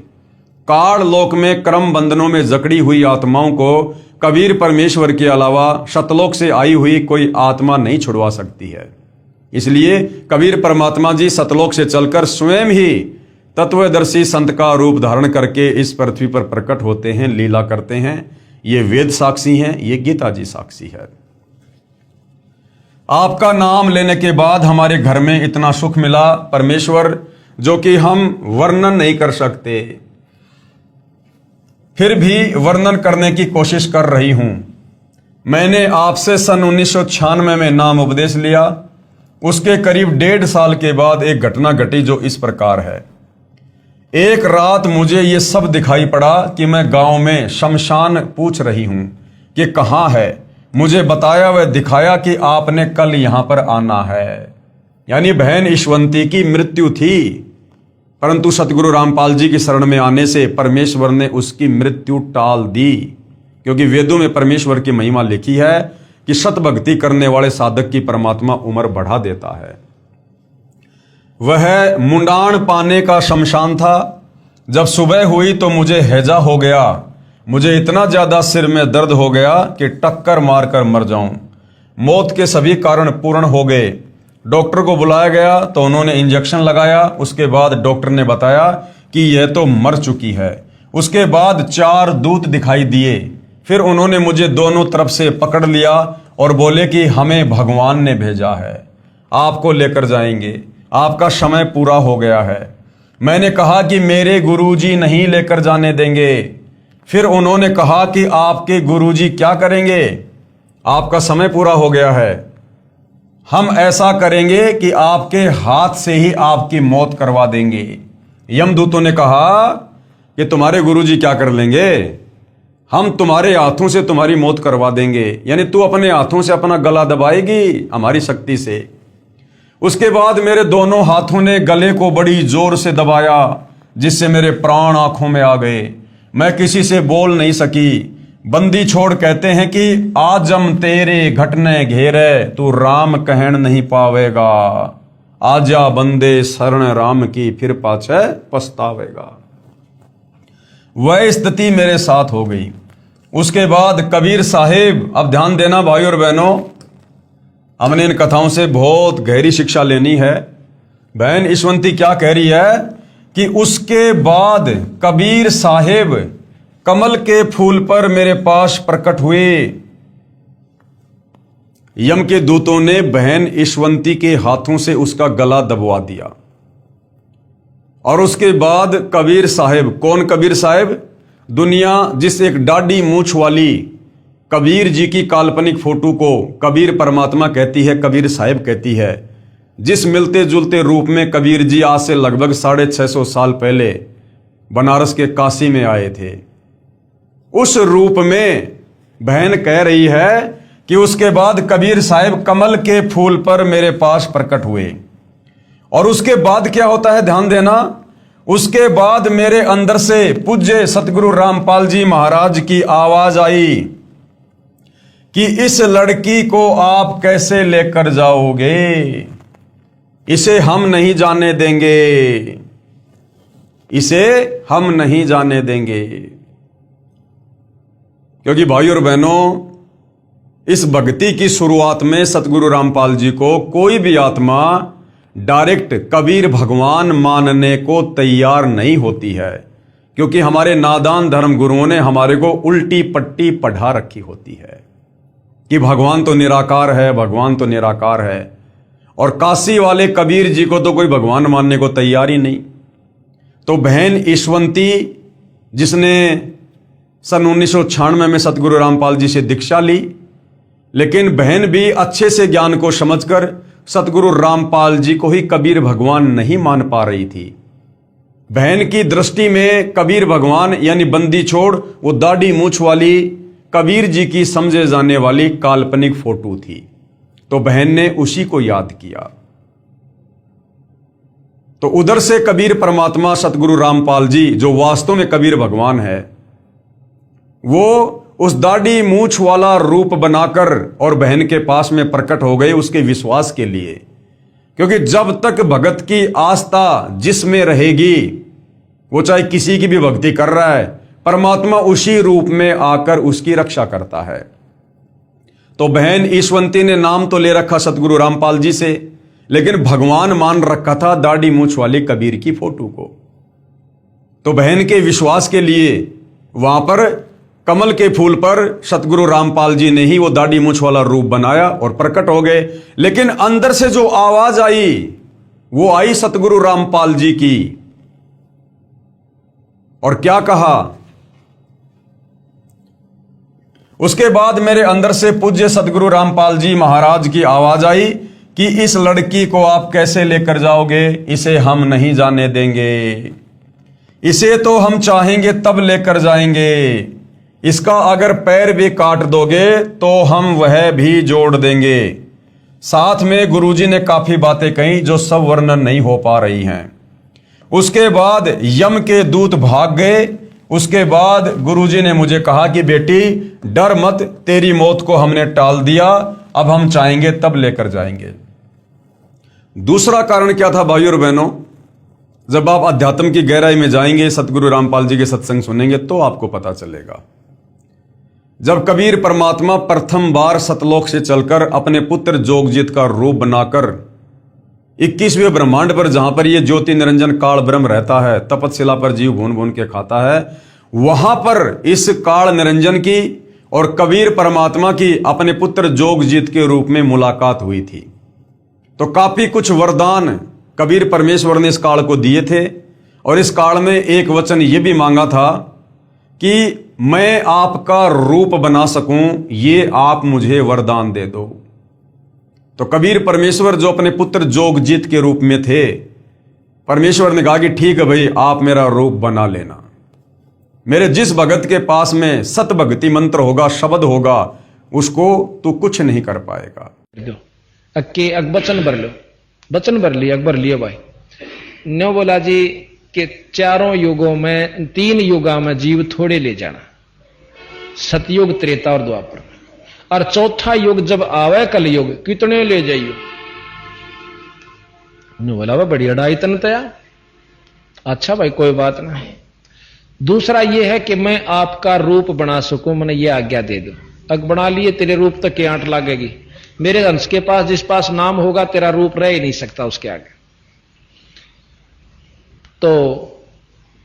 काल लोक में क्रम बंधनों में जकड़ी हुई आत्माओं को कबीर परमेश्वर के अलावा सतलोक से आई हुई कोई आत्मा नहीं छुड़वा सकती है। इसलिए कबीर परमात्मा जी सतलोक से चलकर स्वयं ही तत्वदर्शी संत का रूप धारण करके इस पृथ्वी पर प्रकट होते हैं, लीला करते हैं। ये वेद साक्षी हैं, ये गीता जी साक्षी है। आपका नाम लेने के बाद हमारे घर में इतना सुख मिला परमेश्वर, जो कि हम वर्णन नहीं कर सकते। फिर भी वर्णन करने की कोशिश कर रही हूं। मैंने आपसे सन 1996 में नाम उपदेश लिया। उसके करीब 1.5 साल के बाद एक घटना घटी जो इस प्रकार है। एक रात मुझे ये सब दिखाई पड़ा कि मैं गांव में शमशान पूछ रही हूं कि कहां है। मुझे बताया व दिखाया कि आपने कल यहां पर आना है। यानी बहन ईश्वंती की मृत्यु थी, परंतु सतगुरु रामपाल जी की शरण में आने से परमेश्वर ने उसकी मृत्यु टाल दी। क्योंकि वेदों में परमेश्वर की महिमा लिखी है कि सत भक्ति करने वाले साधक की परमात्मा उम्र बढ़ा देता है। वह मुंडान पाने का शमशान था। जब सुबह हुई तो मुझे हैजा हो गया। मुझे इतना ज्यादा सिर में दर्द हो गया कि टक्कर मारकर मर जाऊं। मौत के सभी कारण पूर्ण हो गए। डॉक्टर को बुलाया गया तो उन्होंने इंजेक्शन लगाया। उसके बाद डॉक्टर ने बताया कि यह तो मर चुकी है। उसके बाद 4 दूत दिखाई दिए। फिर उन्होंने मुझे दोनों तरफ से पकड़ लिया और बोले कि हमें भगवान ने भेजा है, आपको लेकर जाएंगे, आपका समय पूरा हो गया है। मैंने कहा कि मेरे गुरुजी नहीं लेकर जाने देंगे। फिर उन्होंने कहा कि आपके गुरुजी क्या करेंगे, आपका समय पूरा हो गया है। हम ऐसा करेंगे कि आपके हाथ से ही आपकी मौत करवा देंगे। यमदूतों ने कहा कि तुम्हारे गुरुजी क्या कर लेंगे, हम तुम्हारे हाथों से तुम्हारी मौत करवा देंगे। यानी तू अपने हाथों से अपना गला दबाएगी हमारी शक्ति से। उसके बाद मेरे दोनों हाथों ने गले को बड़ी जोर से दबाया, जिससे मेरे प्राण आंखों में आ गए। मैं किसी से बोल नहीं सकी। बंदी छोड़ कहते हैं कि आजम तेरे घटने घेरे, तू राम कहन नहीं पावेगा। आजा बंदे शरण राम की, फिर पाछे पछतावेगा। वह स्थिति मेरे साथ हो गई। उसके बाद कबीर साहिब, अब ध्यान देना भाई और बहनों, हमने इन कथाओं से बहुत गहरी शिक्षा लेनी है। बहन ईशवंती क्या कह रही है कि उसके बाद कबीर साहेब कमल के फूल पर मेरे पास प्रकट हुए। यम के दूतों ने बहन ईशवंती के हाथों से उसका गला दबवा दिया और उसके बाद कबीर साहेब, कौन कबीर साहेब? दुनिया जिस एक डाढ़ी मूंछ वाली कबीर जी की काल्पनिक फोटो को कबीर परमात्मा कहती है, कबीर साहेब कहती है, जिस मिलते जुलते रूप में कबीर जी आज से लगभग 650 साल पहले बनारस के काशी में आए थे, उस रूप में बहन कह रही है कि उसके बाद कबीर साहेब कमल के फूल पर मेरे पास प्रकट हुए। और उसके बाद क्या होता है, ध्यान देना, उसके बाद मेरे अंदर से पूज्य सतगुरु रामपाल जी महाराज की आवाज आई कि इस लड़की को आप कैसे लेकर जाओगे, इसे हम नहीं जाने देंगे, इसे हम नहीं जाने देंगे। क्योंकि भाई और बहनों, इस भक्ति की शुरुआत में सतगुरु रामपाल जी को कोई भी आत्मा डायरेक्ट कबीर भगवान मानने को तैयार नहीं होती है, क्योंकि हमारे नादान धर्म गुरुओं ने हमारे को उल्टी पट्टी पढ़ा रखी होती है कि भगवान तो निराकार है, भगवान तो निराकार है। और काशी वाले कबीर जी को तो कोई भगवान मानने को तैयार ही नहीं। तो बहन ईशवंती, जिसने सन 1996 में सतगुरु रामपाल जी से दीक्षा ली, लेकिन बहन भी अच्छे से ज्ञान को समझकर सतगुरु रामपाल जी को ही कबीर भगवान नहीं मान पा रही थी। बहन की दृष्टि में कबीर भगवान यानी बंदी छोड़ वो दाढ़ी मूंछ वाली कबीर जी की समझे जाने वाली काल्पनिक फोटो थी। तो बहन ने उसी को याद किया। तो उधर से कबीर परमात्मा सतगुरु रामपाल जी, जो वास्तव में कबीर भगवान है, वो उस दाढ़ी मूंछ वाला रूप बनाकर और बहन के पास में प्रकट हो गए उसके विश्वास के लिए। क्योंकि जब तक भगत की आस्था जिसमें रहेगी, वो चाहे किसी की भी भक्ति कर रहा है, परमात्मा उसी रूप में आकर उसकी रक्षा करता है। तो बहन ईशवंती ने नाम तो ले रखा सतगुरु रामपाल जी से, लेकिन भगवान मान रखा था दाढ़ी मूंछ वाली कबीर की फोटो को। तो बहन के विश्वास के लिए वहां पर कमल के फूल पर सतगुरु रामपाल जी ने ही वो दाढ़ी मूंछ वाला रूप बनाया और प्रकट हो गए। लेकिन अंदर से जो आवाज आई, वो आई सतगुरु रामपाल जी की। और क्या कहा? उसके बाद मेरे अंदर से पूज्य सतगुरु रामपाल जी महाराज की आवाज आई कि इस लड़की को आप कैसे लेकर जाओगे, इसे हम नहीं जाने देंगे, इसे तो हम चाहेंगे तब लेकर जाएंगे, इसका अगर पैर भी काट दोगे तो हम वह भी जोड़ देंगे। साथ में गुरुजी ने काफी बातें कही जो सब वर्णन नहीं हो पा रही हैं। उसके बाद यम के दूत भाग गए। उसके बाद गुरुजी ने मुझे कहा कि बेटी डर मत, तेरी मौत को हमने टाल दिया, अब हम चाहेंगे तब लेकर जाएंगे। दूसरा कारण क्या था भाइयों और बहनों? जब आप अध्यात्म की गहराई में जाएंगे, सतगुरु रामपाल जी के सत्संग सुनेंगे, तो आपको पता चलेगा। जब कबीर परमात्मा प्रथम बार सतलोक से चलकर अपने पुत्र जोगजीत का रूप बनाकर 21वें ब्रह्मांड पर, जहां पर ये ज्योति निरंजन काल ब्रह्म रहता है, तपतशिला पर जीव भून भून के खाता है, वहां पर इस काल निरंजन की और कबीर परमात्मा की अपने पुत्र जोगजीत के रूप में मुलाकात हुई थी। तो काफी कुछ वरदान कबीर परमेश्वर ने इस काल को दिए थे। और इस काल में एक वचन यह भी मांगा था कि मैं आपका रूप बना सकूं, ये आप मुझे वरदान दे दो। तो कबीर परमेश्वर जो अपने पुत्र जोगजीत के रूप में थे, परमेश्वर ने कहा कि ठीक है भाई, आप मेरा रूप बना लेना। मेरे जिस भगत के पास में सत भक्ति मंत्र होगा, शब्द होगा, उसको तू कुछ नहीं कर पाएगा। अक्के वचन भर लो, वचन भर लिया, अकबर लिए भाई न्यो बोला जी कि चारों युगों में, 3 युगा में जीव थोड़े ले जाना, सतयुग, त्रेता और द्वापर, और चौथा युग जब आवे कलयुग, कितने ले जाइयो। बोला वह बड़ी अड़ाई तन तया। अच्छा भाई कोई बात नहीं। दूसरा यह है कि मैं आपका रूप बना सकूं, मैंने ये आज्ञा दे दो। अग बना लिए तेरे रूप तक के आंट लागेगी, मेरे अंश के पास जिस पास नाम होगा तेरा रूप रह ही नहीं सकता उसके आगे। तो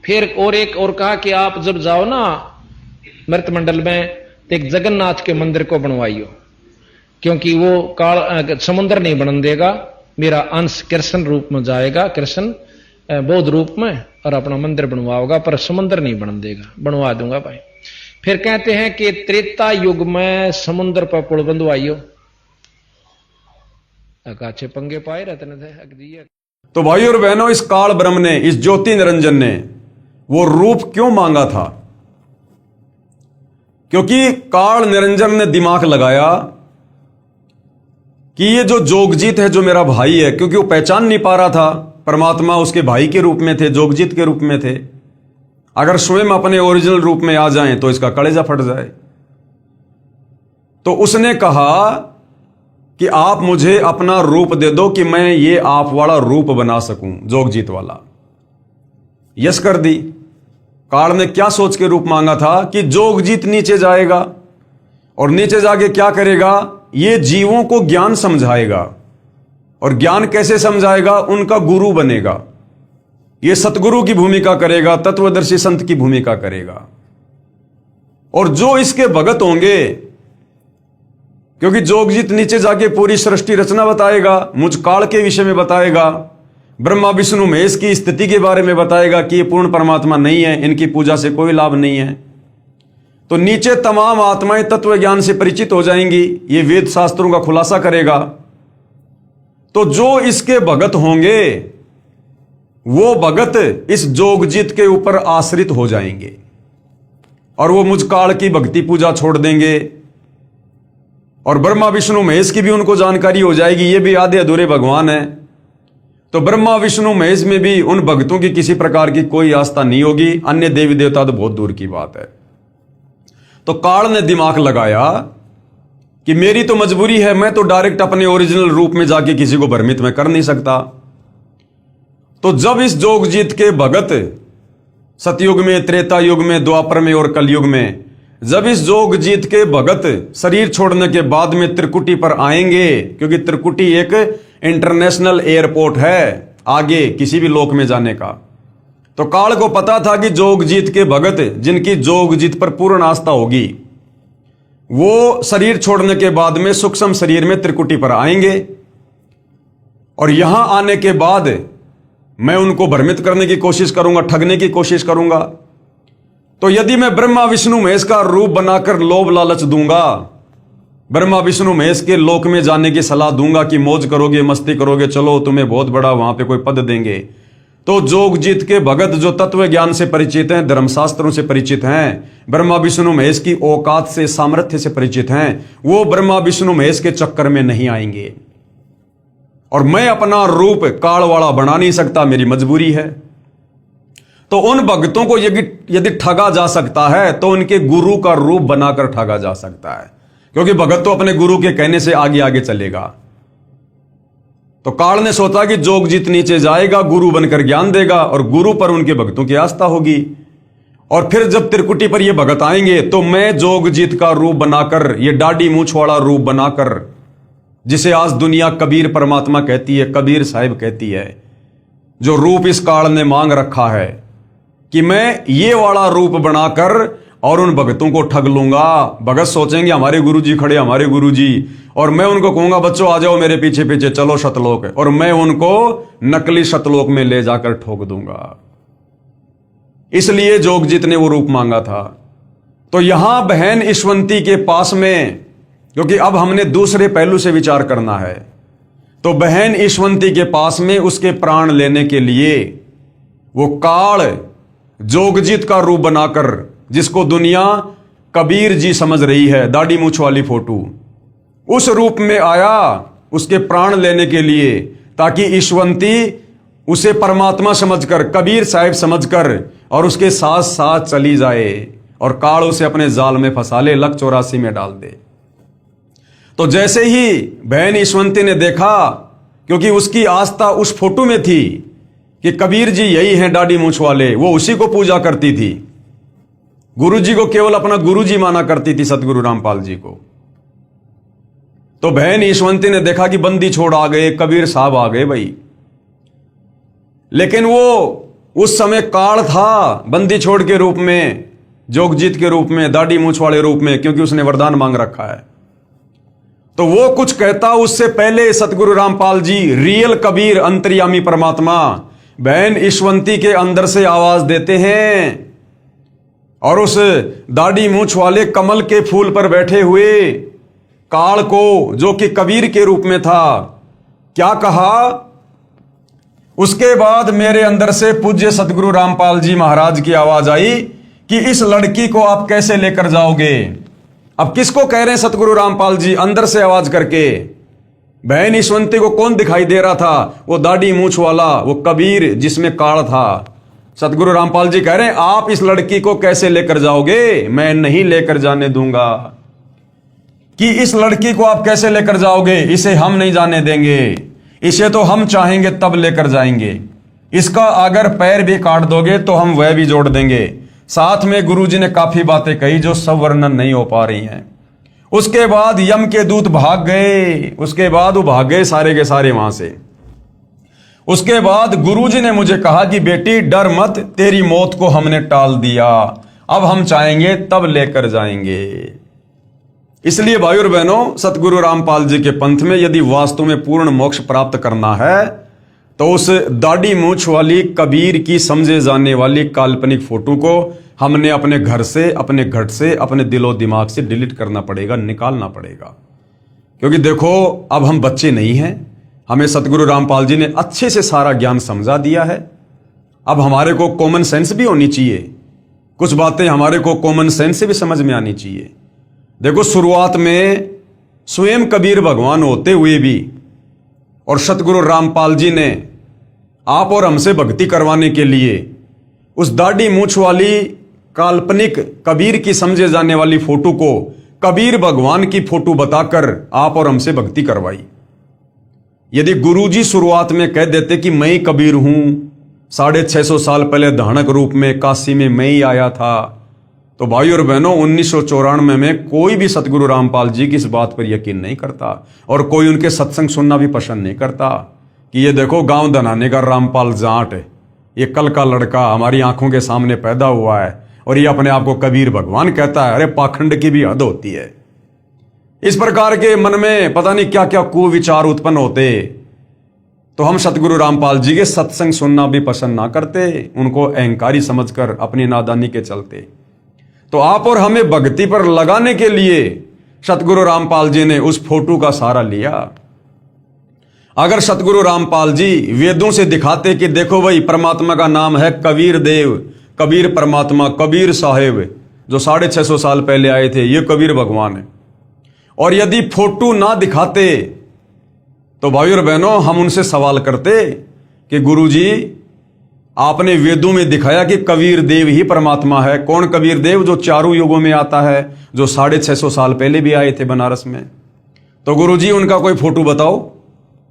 फिर और एक और कहा कि आप जब जाओ ना मृत मंडल में तो एक जगन्नाथ के मंदिर को बनवाइयो, क्योंकि वो काल समुद्र नहीं बनन देगा, मेरा अंश कृष्ण रूप में जाएगा, कृष्ण बौद्ध रूप में, और अपना मंदिर बनवाओगा, पर समुद्र नहीं बनन देगा। बनवा दूंगा भाई। फिर कहते हैं कि त्रेता युग में समुद्र पर पुल बंधवाइयो। अच्छे पंगे पाए रहते थे। तो भाई और बहनों, इस काल ब्रह्म ने, इस ज्योति निरंजन ने वो रूप क्यों मांगा था? क्योंकि काल निरंजन ने दिमाग लगाया कि ये जो जोगजीत है, जो मेरा भाई है, क्योंकि वो पहचान नहीं पा रहा था परमात्मा उसके भाई के रूप में थे, जोगजीत के रूप में थे। अगर स्वयं अपने ओरिजिनल रूप में आ जाएं तो इसका कलेजा फट जाए। तो उसने कहा कि आप मुझे अपना रूप दे दो कि मैं ये आप वाला रूप बना सकूं, जोगजीत वाला। यस कर दी। काल ने क्या सोच के रूप मांगा था कि जोगजीत नीचे जाएगा और नीचे जाके क्या करेगा, ये जीवों को ज्ञान समझाएगा। और ज्ञान कैसे समझाएगा? उनका गुरु बनेगा। ये सतगुरु की भूमिका करेगा, तत्वदर्शी संत की भूमिका करेगा। और जो इसके भगत होंगे, क्योंकि जोगजीत नीचे जाके पूरी सृष्टि रचना बताएगा, मुझ काल के विषय में बताएगा, ब्रह्मा विष्णु महेश की स्थिति के बारे में बताएगा कि ये पूर्ण परमात्मा नहीं है, इनकी पूजा से कोई लाभ नहीं है। तो नीचे तमाम आत्माएं तत्व ज्ञान से परिचित हो जाएंगी। ये वेद शास्त्रों का खुलासा करेगा। तो जो इसके भगत होंगे वो भगत इस जोगजीत के ऊपर आश्रित हो जाएंगे और वो मुझ काल की भक्ति पूजा छोड़ देंगे। और ब्रह्मा विष्णु महेश की भी उनको जानकारी हो जाएगी, ये भी आधे अधूरे भगवान है। तो ब्रह्मा विष्णु महेश में भी उन भक्तों की किसी प्रकार की कोई आस्था नहीं होगी। अन्य देवी देवता तो बहुत दूर की बात है। तो काल ने दिमाग लगाया कि मेरी तो मजबूरी है, मैं तो डायरेक्ट अपने ओरिजिनल रूप में जाके किसी को भ्रमित में कर नहीं सकता। तो जब इस जोगजीत के भगत सतयुग में, त्रेता युग में, द्वापर में और कलयुग में, जब इस जोगजीत के भगत शरीर छोड़ने के बाद में त्रिकुटी पर आएंगे, क्योंकि त्रिकुटी एक इंटरनेशनल एयरपोर्ट है आगे किसी भी लोक में जाने का, तो काल को पता था कि जोगजीत के भगत जिनकी जोगजीत पर पूर्ण आस्था होगी, वो शरीर छोड़ने के बाद में सूक्ष्म शरीर में त्रिकुटी पर आएंगे। और यहां आने के बाद मैं उनको भ्रमित करने की कोशिश करूंगा, ठगने की कोशिश करूंगा। तो यदि मैं ब्रह्मा विष्णु महेश का रूप बनाकर लोभ लालच दूंगा, ब्रह्मा विष्णु महेश के लोक में जाने की सलाह दूंगा कि मौज करोगे, मस्ती करोगे, चलो तुम्हें बहुत बड़ा वहां पे कोई पद देंगे, तो जोगजीत के भगत जो तत्व ज्ञान से परिचित हैं, धर्मशास्त्रों से परिचित हैं, ब्रह्मा विष्णु महेश की औकात से, सामर्थ्य से परिचित हैं, वो ब्रह्मा विष्णु महेश के चक्कर में नहीं आएंगे। और मैं अपना रूप काल वाला बना नहीं सकता, मेरी मजबूरी है। तो उन भक्तों को यदि ठगा जा सकता है तो उनके गुरु का रूप बनाकर ठगा जा सकता है, क्योंकि भगत तो अपने गुरु के कहने से आगे आगे चलेगा। तो काल ने सोचा कि जोगजीत नीचे जाएगा, गुरु बनकर ज्ञान देगा और गुरु पर उनके भक्तों की आस्था होगी। और फिर जब त्रिकुटी पर ये भगत आएंगे तो मैं जोगजीत का रूप बनाकर, ये दाढ़ी मूछ वाला रूप बनाकर, जिसे आज दुनिया कबीर परमात्मा कहती है, कबीर साहिब कहती है, जो रूप इस काल ने मांग रखा है कि मैं ये वाला रूप बनाकर और उन भगतों को ठग लूंगा। भगत सोचेंगे हमारे गुरुजी खड़े, हमारे गुरुजी, और मैं उनको कहूंगा बच्चों आ जाओ मेरे पीछे पीछे, चलो शतलोक, और मैं उनको नकली शतलोक में ले जाकर ठोक दूंगा। इसलिए जोगजीत ने वो रूप मांगा था। तो यहां बहन ईश्वंती के पास में, क्योंकि अब हमने दूसरे पहलू से विचार करना है, तो बहन ईश्वंती के पास में उसके प्राण लेने के लिए वो काल जोगजीत का रूप बनाकर, जिसको दुनिया कबीर जी समझ रही है, दाढ़ी मूछ वाली फोटो, उस रूप में आया उसके प्राण लेने के लिए, ताकि ईश्वंती उसे परमात्मा समझकर, कबीर साहिब समझकर और उसके साथ साथ चली जाए और काल उसे अपने जाल में फंसा ले, लक 84 में डाल दे। तो जैसे ही बहन ईश्वंती ने देखा, क्योंकि उसकी आस्था उस फोटो में थी कि कबीर जी यही हैं दाढ़ी मूछ वाले, वो उसी को पूजा करती थी, गुरु जी को केवल अपना गुरु जी माना करती थी, सतगुरु रामपाल जी को। तो बहन ईशवंती ने देखा कि बंदी छोड़ आ गए, कबीर साहब आ गए भाई। लेकिन वो उस समय काल था बंदी छोड़ के रूप में, जोगजीत के रूप में, दाढ़ी मूछ वाले रूप में, क्योंकि उसने वरदान मांग रखा है। तो वो कुछ कहता उससे पहले सतगुरु रामपाल जी, रियल कबीर, अंतर्यामी परमात्मा, बहन ईशवंती के अंदर से आवाज देते हैं और उस दाढ़ी मूछ वाले कमल के फूल पर बैठे हुए काल को, जो कि कबीर के रूप में था, क्या कहा। उसके बाद मेरे अंदर से पूज्य सतगुरु रामपाल जी महाराज की आवाज आई कि इस लड़की को आप कैसे लेकर जाओगे। अब किसको कह रहे हैं सतगुरु रामपाल जी अंदर से आवाज करके। बहन ईशवंती को कौन दिखाई दे रहा था? वो दाढ़ी मूछ वाला, वो कबीर जिसमें काल था। सतगुरु रामपाल जी कह रहे हैं आप इस लड़की को कैसे लेकर जाओगे, मैं नहीं लेकर जाने दूंगा। कि इस लड़की को आप कैसे लेकर जाओगे, इसे हम नहीं जाने देंगे, इसे तो हम चाहेंगे तब लेकर जाएंगे। इसका अगर पैर भी काट दोगे तो हम वह भी जोड़ देंगे। साथ में गुरुजी ने काफी बातें कही जो सब वर्णन नहीं हो पा रही हैं। उसके बाद यम के दूत भाग गए, उसके बाद वो भाग गए सारे के सारे वहां से। उसके बाद गुरुजी ने मुझे कहा कि बेटी डर मत, तेरी मौत को हमने टाल दिया, अब हम चाहेंगे तब लेकर जाएंगे। इसलिए भाइयों और बहनों, सतगुरु रामपाल जी के पंथ में यदि वास्तव में पूर्ण मोक्ष प्राप्त करना है तो उस दाढ़ी मूछ वाली कबीर की समझे जाने वाली काल्पनिक फोटो को हमने अपने घर से, अपने घट से, अपने दिलो दिमाग से डिलीट करना पड़ेगा, निकालना पड़ेगा। क्योंकि देखो अब हम बच्चे नहीं हैं, हमें सतगुरु रामपाल जी ने अच्छे से सारा ज्ञान समझा दिया है। अब हमारे को कॉमन सेंस भी होनी चाहिए, कुछ बातें हमारे को कॉमन सेंस से भी समझ में आनी चाहिए। देखो शुरुआत में स्वयं कबीर भगवान होते हुए भी और सतगुरु रामपाल जी ने आप और हमसे भक्ति करवाने के लिए उस दाढ़ी मूछ वाली काल्पनिक कबीर की समझे जाने वाली फोटो को कबीर भगवान की फोटो बताकर आप और हमसे भक्ति करवाई। यदि गुरुजी शुरुआत में कह देते कि मैं ही कबीर हूं, 650 साल पहले धानक रूप में काशी में मैं ही आया था, तो भाई और बहनों 1994 में कोई भी सतगुरु रामपाल जी की इस बात पर यकीन नहीं करता और कोई उनके सत्संग सुनना भी पसंद नहीं करता कि ये देखो गांव धनाने का रामपाल जाट, ये कल का लड़का हमारी आंखों के सामने पैदा हुआ है और ये अपने आप को कबीर भगवान कहता है। अरे पाखंड की भी हद होती है। इस प्रकार के मन में पता नहीं क्या क्या कुविचार उत्पन्न होते, तो हम सतगुरु रामपाल जी के सत्संग सुनना भी पसंद ना करते, उनको अहंकारी समझकर अपनी नादानी के चलते। तो आप और हमें भक्ति पर लगाने के लिए सतगुरु रामपाल जी ने उस फोटो का सहारा लिया। अगर सतगुरु रामपाल जी वेदों से दिखाते कि देखो भाई परमात्मा का नाम है कबीर देव, कबीर परमात्मा, कबीर साहेब जो 650 साल पहले आए थे, ये कबीर भगवान है, और यदि फोटो ना दिखाते तो भाई और बहनों हम उनसे सवाल करते कि गुरुजी आपने वेदों में दिखाया कि कबीर देव ही परमात्मा है। कौन कबीर देव? जो चारों युगों में आता है, जो 650 साल पहले भी आए थे बनारस में। तो गुरुजी उनका कोई फोटो बताओ,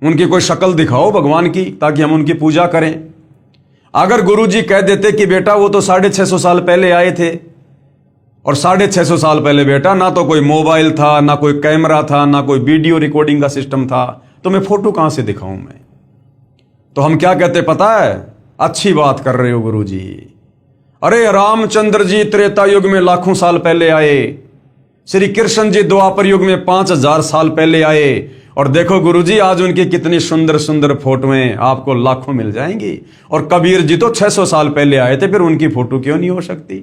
उनकी कोई शक्ल दिखाओ भगवान की, ताकि हम उनकी पूजा करें। अगर गुरुजी कह देते कि बेटा वो तो 650 साल पहले आए थे, और 650 साल पहले बेटा ना तो कोई मोबाइल था, ना कोई कैमरा था, ना कोई वीडियो रिकॉर्डिंग का सिस्टम था, तो मैं फोटो कहां से दिखाऊं मैं? तो हम क्या कहते पता है? अच्छी बात कर रहे हो गुरुजी, अरे रामचंद्र जी त्रेता युग में लाखों साल पहले आए, श्री कृष्ण जी द्वापर युग में 5000 साल पहले आए, और देखो गुरुजी आज उनकी कितनी सुंदर सुंदर फोटोएं आपको लाखों मिल जाएंगी। और कबीर जी तो 600 साल पहले आए थे, फिर उनकी फोटो क्यों नहीं हो सकती?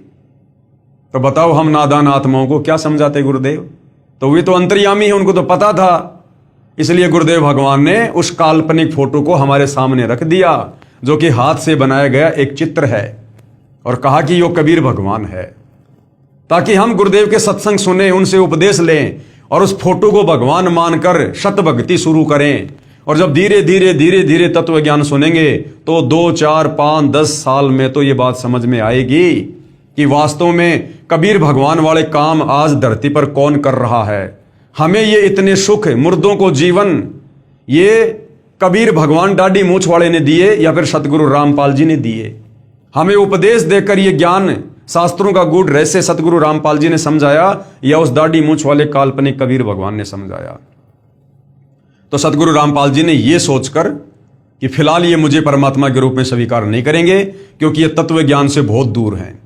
तो बताओ हम नादान आत्माओं को क्या समझाते गुरुदेव? तो वे तो अंतर्यामी है, उनको तो पता था। इसलिए गुरुदेव भगवान ने उस काल्पनिक फोटो को हमारे सामने रख दिया, जो कि हाथ से बनाया गया एक चित्र है, और कहा कि यो कबीर भगवान है, ताकि हम गुरुदेव के सत्संग सुने, उनसे उपदेश लें और उस फोटो को भगवान मानकर शत भक्ति शुरू करें। और जब धीरे धीरे धीरे धीरे तत्व ज्ञान सुनेंगे तो 2, 4, 5, 10 साल में तो ये बात समझ में आएगी कि वास्तव में कबीर भगवान वाले काम आज धरती पर कौन कर रहा है। हमें ये इतने सुख, मुर्दों को जीवन, ये कबीर भगवान दाढ़ी मूछ वाले ने दिए या फिर सतगुरु रामपाल जी ने दिए? हमें उपदेश देकर ये ज्ञान, शास्त्रों का गूढ़ रहस्य सतगुरु रामपाल जी ने समझाया या उस दाढ़ी मूछ वाले काल्पनिक कबीर भगवान ने समझाया? तो सतगुरु रामपाल जी ने ये सोचकर कि फिलहाल ये मुझे परमात्मा के रूप में स्वीकार नहीं करेंगे क्योंकि ये तत्व ज्ञान से बहुत दूर हैं,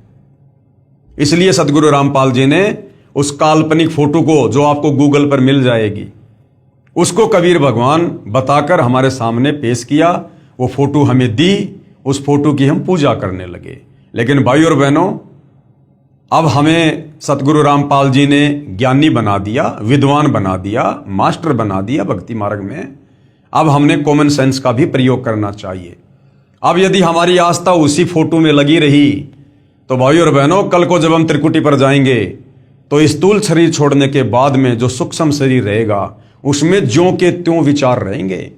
इसलिए सतगुरु रामपाल जी ने उस काल्पनिक फोटो को, जो आपको गूगल पर मिल जाएगी, उसको कबीर भगवान बताकर हमारे सामने पेश किया। वो फोटो हमें दी, उस फोटो की हम पूजा करने लगे। लेकिन भाई और बहनों, अब हमें सतगुरु रामपाल जी ने ज्ञानी बना दिया, विद्वान बना दिया, मास्टर बना दिया भक्ति मार्ग में। अब हमने कॉमन सेंस का भी प्रयोग करना चाहिए। अब यदि हमारी आस्था उसी फोटो में लगी रही तो भाई और बहनों, कल को जब हम त्रिकुटी पर जाएंगे तो स्थूल शरीर छोड़ने के बाद में जो सूक्ष्म शरीर रहेगा उसमें ज्यों के त्यों विचार रहेंगे।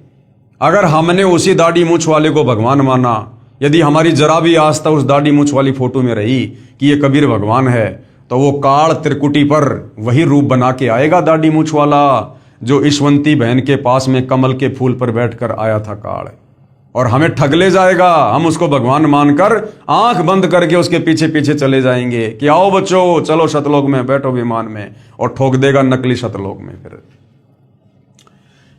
अगर हमने उसी दाढ़ी मूछ वाले को भगवान माना, यदि हमारी जरा भी आस्था उस दाढ़ी मूछ वाली फोटो में रही कि ये कबीर भगवान है, तो वो काल त्रिकुटी पर वही रूप बना के आएगा, दाढ़ी मूछ वाला, जो ईशवंती बहन के पास में कमल के फूल पर बैठकर आया था काल, और हमें ठग ले जाएगा। हम उसको भगवान मानकर आंख बंद करके उसके पीछे पीछे चले जाएंगे कि आओ बच्चों, चलो शतलोक में बैठो विमान में, और ठोक देगा नकली शतलोक में। फिर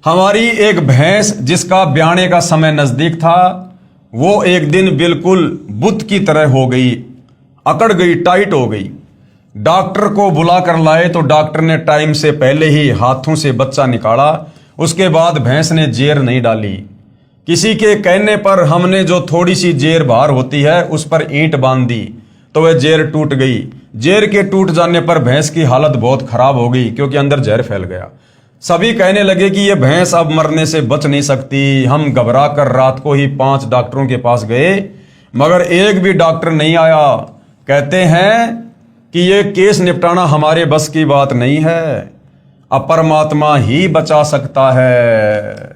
हमारी एक भैंस जिसका ब्याने का समय नजदीक था, वो एक दिन बिल्कुल बुत की तरह हो गई, अकड़ गई, टाइट हो गई। डॉक्टर को बुला कर लाए तो डॉक्टर ने टाइम से पहले ही हाथों से बच्चा निकाला। उसके बाद भैंस ने जेर नहीं डाली। किसी के कहने पर हमने जो थोड़ी सी जेर बाहर होती है उस पर ईंट बांध दी तो वह जेर टूट गई। जेर के टूट जाने पर भैंस की हालत बहुत खराब हो गई क्योंकि अंदर जहर फैल गया। सभी कहने लगे कि यह भैंस अब मरने से बच नहीं सकती। हम घबरा कर रात को ही 5 डॉक्टरों के पास गए, मगर एक भी डॉक्टर नहीं आया। कहते हैं कि यह केस निपटाना हमारे बस की बात नहीं है, अब परमात्मा ही बचा सकता है।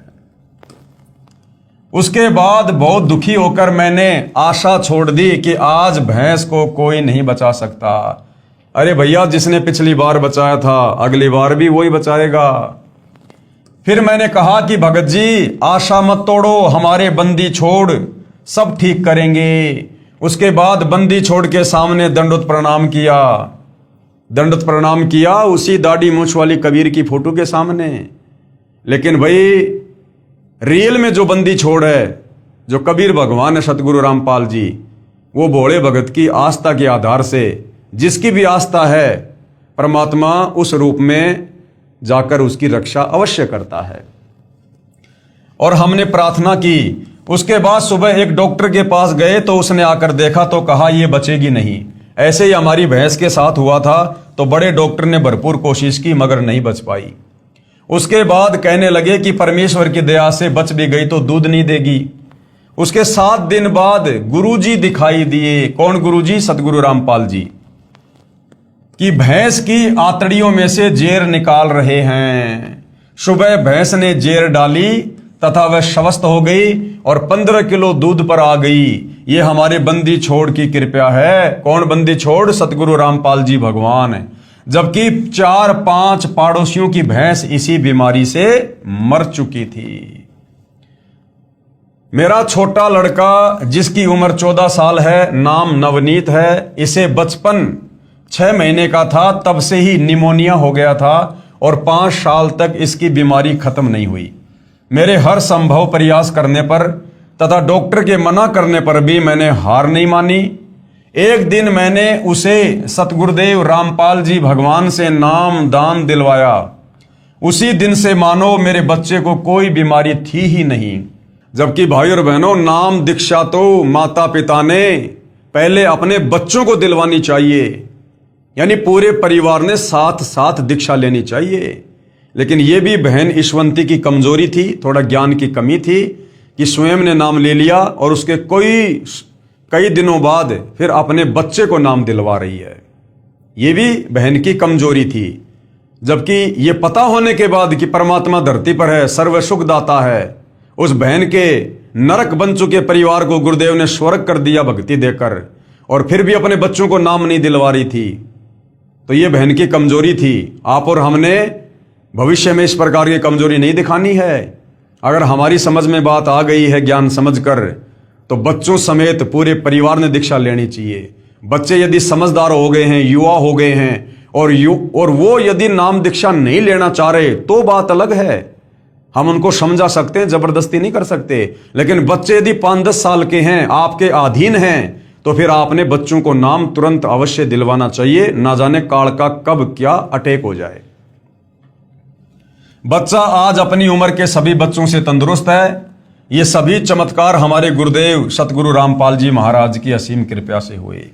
उसके बाद बहुत दुखी होकर मैंने आशा छोड़ दी कि आज भैंस को कोई नहीं बचा सकता। अरे भैया, जिसने पिछली बार बचाया था अगली बार भी वही बचाएगा। फिर मैंने कहा कि भगत जी, आशा मत तोड़ो, हमारे बंदी छोड़, सब ठीक करेंगे। उसके बाद बंदी छोड़ के सामने दंडोत प्रणाम किया। दंडोत प्रणाम किया उसी दाढ़ी मूछ वाली कबीर की फोटो के सामने। लेकिन भाई, रियल में जो बंदी छोड़ है, जो कबीर भगवान है सतगुरु रामपाल जी, वो भोले भगत की आस्था के आधार से, जिसकी भी आस्था है, परमात्मा उस रूप में जाकर उसकी रक्षा अवश्य करता है। और हमने प्रार्थना की। उसके बाद सुबह एक डॉक्टर के पास गए तो उसने आकर देखा तो कहा ये बचेगी नहीं। ऐसे ही हमारी भैंस के साथ हुआ था, तो बड़े डॉक्टर ने भरपूर कोशिश की मगर नहीं बच पाई। उसके बाद कहने लगे कि परमेश्वर की दया से बच भी गई तो दूध नहीं देगी। उसके 7 दिन बाद गुरुजी दिखाई दिए। कौन गुरुजी? सतगुरु रामपाल जी, कि भैंस की आंतड़ियों में से जेर निकाल रहे हैं। सुबह भैंस ने जेर डाली तथा वह स्वस्थ हो गई और 15 किलो दूध पर आ गई। ये हमारे बंदी छोड़ की कृपा है। कौन बंदी छोड़? सतगुरु रामपाल जी भगवान। जबकि 4-5 पड़ोसियों की भैंस इसी बीमारी से मर चुकी थी। मेरा छोटा लड़का जिसकी उम्र 14 साल है, नाम नवनीत है, इसे बचपन 6 महीने का था तब से ही निमोनिया हो गया था और 5 साल तक इसकी बीमारी खत्म नहीं हुई। मेरे हर संभव प्रयास करने पर तथा डॉक्टर के मना करने पर भी मैंने हार नहीं मानी। एक दिन मैंने उसे सतगुरुदेव रामपाल जी भगवान से नाम दान दिलवाया। उसी दिन से मानो मेरे बच्चे को कोई बीमारी थी ही नहीं। जबकि भाई और बहनों, नाम दीक्षा तो माता पिता ने पहले अपने बच्चों को दिलवानी चाहिए, यानी पूरे परिवार ने साथ साथ दीक्षा लेनी चाहिए। लेकिन यह भी बहन ईशवंती की कमजोरी थी, थोड़ा ज्ञान की कमी थी कि स्वयं ने नाम ले लिया और उसके कई दिनों बाद फिर अपने बच्चे को नाम दिलवा रही है। यह भी बहन की कमजोरी थी। जबकि यह पता होने के बाद कि परमात्मा धरती पर है, सर्व सुख दाता है, उस बहन के नरक बन चुके परिवार को गुरुदेव ने स्वर्ग कर दिया भक्ति देकर, और फिर भी अपने बच्चों को नाम नहीं दिलवा रही थी। तो यह बहन की कमजोरी थी। आप और हमने भविष्य में इस प्रकार की कमजोरी नहीं दिखानी है। अगर हमारी समझ में बात आ गई है ज्ञान समझकर, तो बच्चों समेत पूरे परिवार ने दीक्षा लेनी चाहिए। बच्चे यदि समझदार हो गए हैं, युवा हो गए हैं, और वो यदि नाम दीक्षा नहीं लेना चाह रहे तो बात अलग है। हम उनको समझा सकते हैं, जबरदस्ती नहीं कर सकते। लेकिन बच्चे यदि 5-10 साल के हैं, आपके अधीन हैं, तो फिर आपने बच्चों को नाम तुरंत अवश्य दिलवाना चाहिए, ना जाने काल का कब क्या अटैक हो जाए। बच्चा आज अपनी उम्र के सभी बच्चों से तंदुरुस्त है। ये सभी चमत्कार हमारे गुरुदेव सतगुरु रामपाल जी महाराज की असीम कृपा से हुए।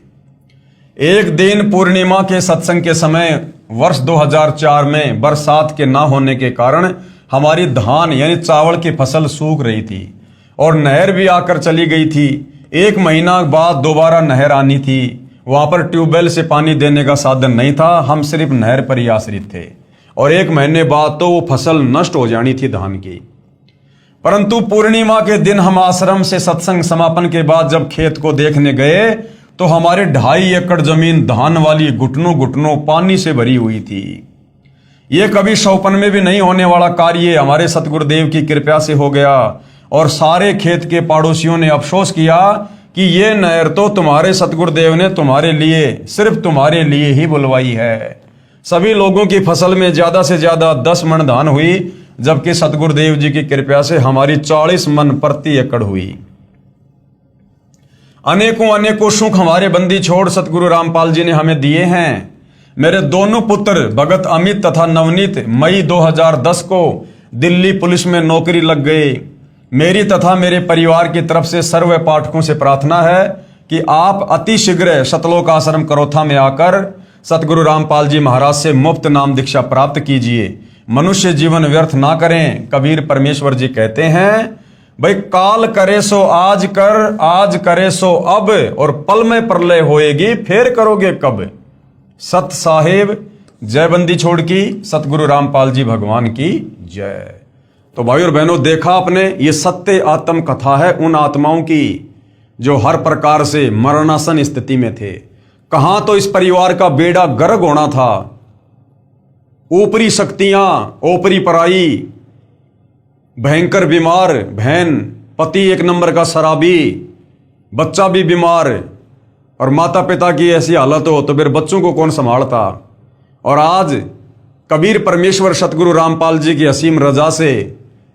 एक दिन पूर्णिमा के सत्संग के समय वर्ष 2004 में बरसात के ना होने के कारण हमारी धान यानी चावल की फसल सूख रही थी और नहर भी आकर चली गई थी। 1 महीना बाद दोबारा नहर आनी थी। वहां पर ट्यूबवेल से पानी देने का साधन नहीं था, हम सिर्फ नहर पर ही आश्रित थे और 1 महीने बाद तो वो फसल नष्ट हो जानी थी धान की। परंतु पूर्णिमा के दिन हम आश्रम से सत्संग समापन के बाद जब खेत को देखने गए तो हमारे 2.5 एकड़ जमीन धान वाली घुटनों घुटनों पानी से भरी हुई थी। ये कभी सौपन में भी नहीं होने वाला कार्य हमारे सतगुरुदेव की कृपा से हो गया और सारे खेत के पड़ोसियों ने अफसोस किया कि ये नहर तो तुम्हारे सतगुरुदेव ने तुम्हारे लिए, सिर्फ तुम्हारे लिए ही बुलवाई है। सभी लोगों की फसल में ज्यादा से ज्यादा 10 मन धान हुई, जबकि सतगुरुदेव जी की कृपा से हमारी 40 मन प्रति एकड़ हुई। अनेकों अनेकों सुख हमारे बंदी छोड़ सतगुरु रामपाल जी ने हमें दिए हैं। मेरे दोनों पुत्र भगत अमित तथा नवनीत मई 2010 को दिल्ली पुलिस में नौकरी लग गए। मेरी तथा मेरे परिवार की तरफ से सर्व पाठकों से प्रार्थना है कि आप अति शीघ्र सतलोक आश्रम करोथा में आकर सतगुरु रामपाल जी महाराज से मुफ्त नाम दीक्षा प्राप्त कीजिए। मनुष्य जीवन व्यर्थ ना करें। कबीर परमेश्वर जी कहते हैं, भाई काल करे सो आज कर, आज करे सो अब, और पल में प्रलय होएगी, फिर करोगे कब। सत साहेब जय बंदी छोड़ की, सतगुरु रामपाल जी भगवान की जय। तो भाई और बहनों, देखा आपने, ये सत्य आत्म कथा है उन आत्माओं की जो हर प्रकार से मरणासन स्थिति में थे। कहां तो इस परिवार का बेड़ा गर्क होना था। ऊपरी शक्तियां, ऊपरी पराई, भयंकर बीमार बहन, पति 1 नंबर का शराबी, बच्चा भी बीमार, और माता पिता की ऐसी हालत हो तो फिर बच्चों को कौन संभालता। और आज कबीर परमेश्वर सतगुरु रामपाल जी की असीम रजा से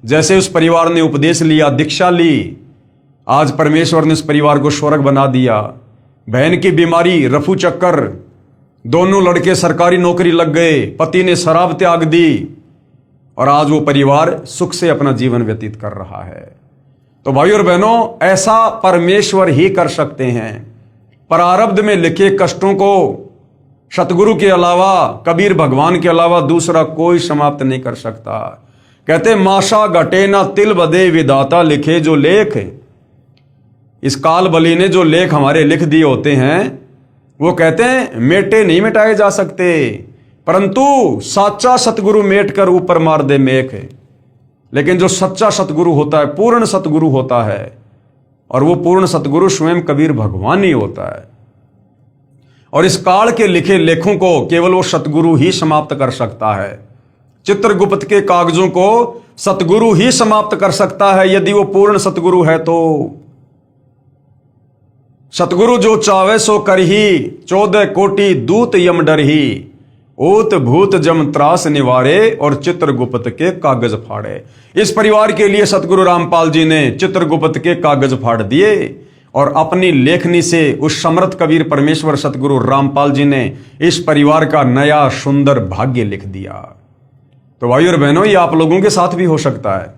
जैसे उस परिवार ने उपदेश लिया, दीक्षा ली, आज परमेश्वर ने उस परिवार को स्वर्ग बना दिया। बहन की बीमारी, रफू चक्कर, दोनों लड़के सरकारी नौकरी लग गए, पति ने शराब त्याग दी और आज वो परिवार सुख से अपना जीवन व्यतीत कर रहा है। तो भाई और बहनों, ऐसा परमेश्वर ही कर सकते हैं। प्रारब्ध में लिखे कष्टों को सतगुरु के अलावा, कबीर भगवान के अलावा दूसरा कोई समाप्त नहीं कर सकता। कहते माशा घटे ना तिल बदे विधाता लिखे जो लेख। इस काल बली ने जो लेख हमारे लिख दिए होते हैं वो कहते हैं मेटे नहीं मिटाए जा सकते, परंतु साचा सतगुरु मेट कर ऊपर मार दे मेख। लेकिन जो सच्चा सतगुरु होता है, पूर्ण सतगुरु होता है, और वो पूर्ण सतगुरु स्वयं कबीर भगवान ही होता है। और इस काल के लिखे लेखों को केवल वो सतगुरु ही समाप्त कर सकता है। चित्रगुप्त के कागजों को सतगुरु ही समाप्त कर सकता है, यदि वो पूर्ण सतगुरु है तो। सतगुरु जो चावे सो करही, 14 कोटि दूत यम डरही, ऊत भूत जम त्रास निवारे, और चित्रगुप्त के कागज फाड़े। इस परिवार के लिए सतगुरु रामपाल जी ने चित्रगुप्त के कागज फाड़ दिए और अपनी लेखनी से उस समर्थ कबीर परमेश्वर सतगुरु रामपाल जी ने इस परिवार का नया सुंदर भाग्य लिख दिया। तो भाई और बहनों, ये आप लोगों के साथ भी हो सकता है,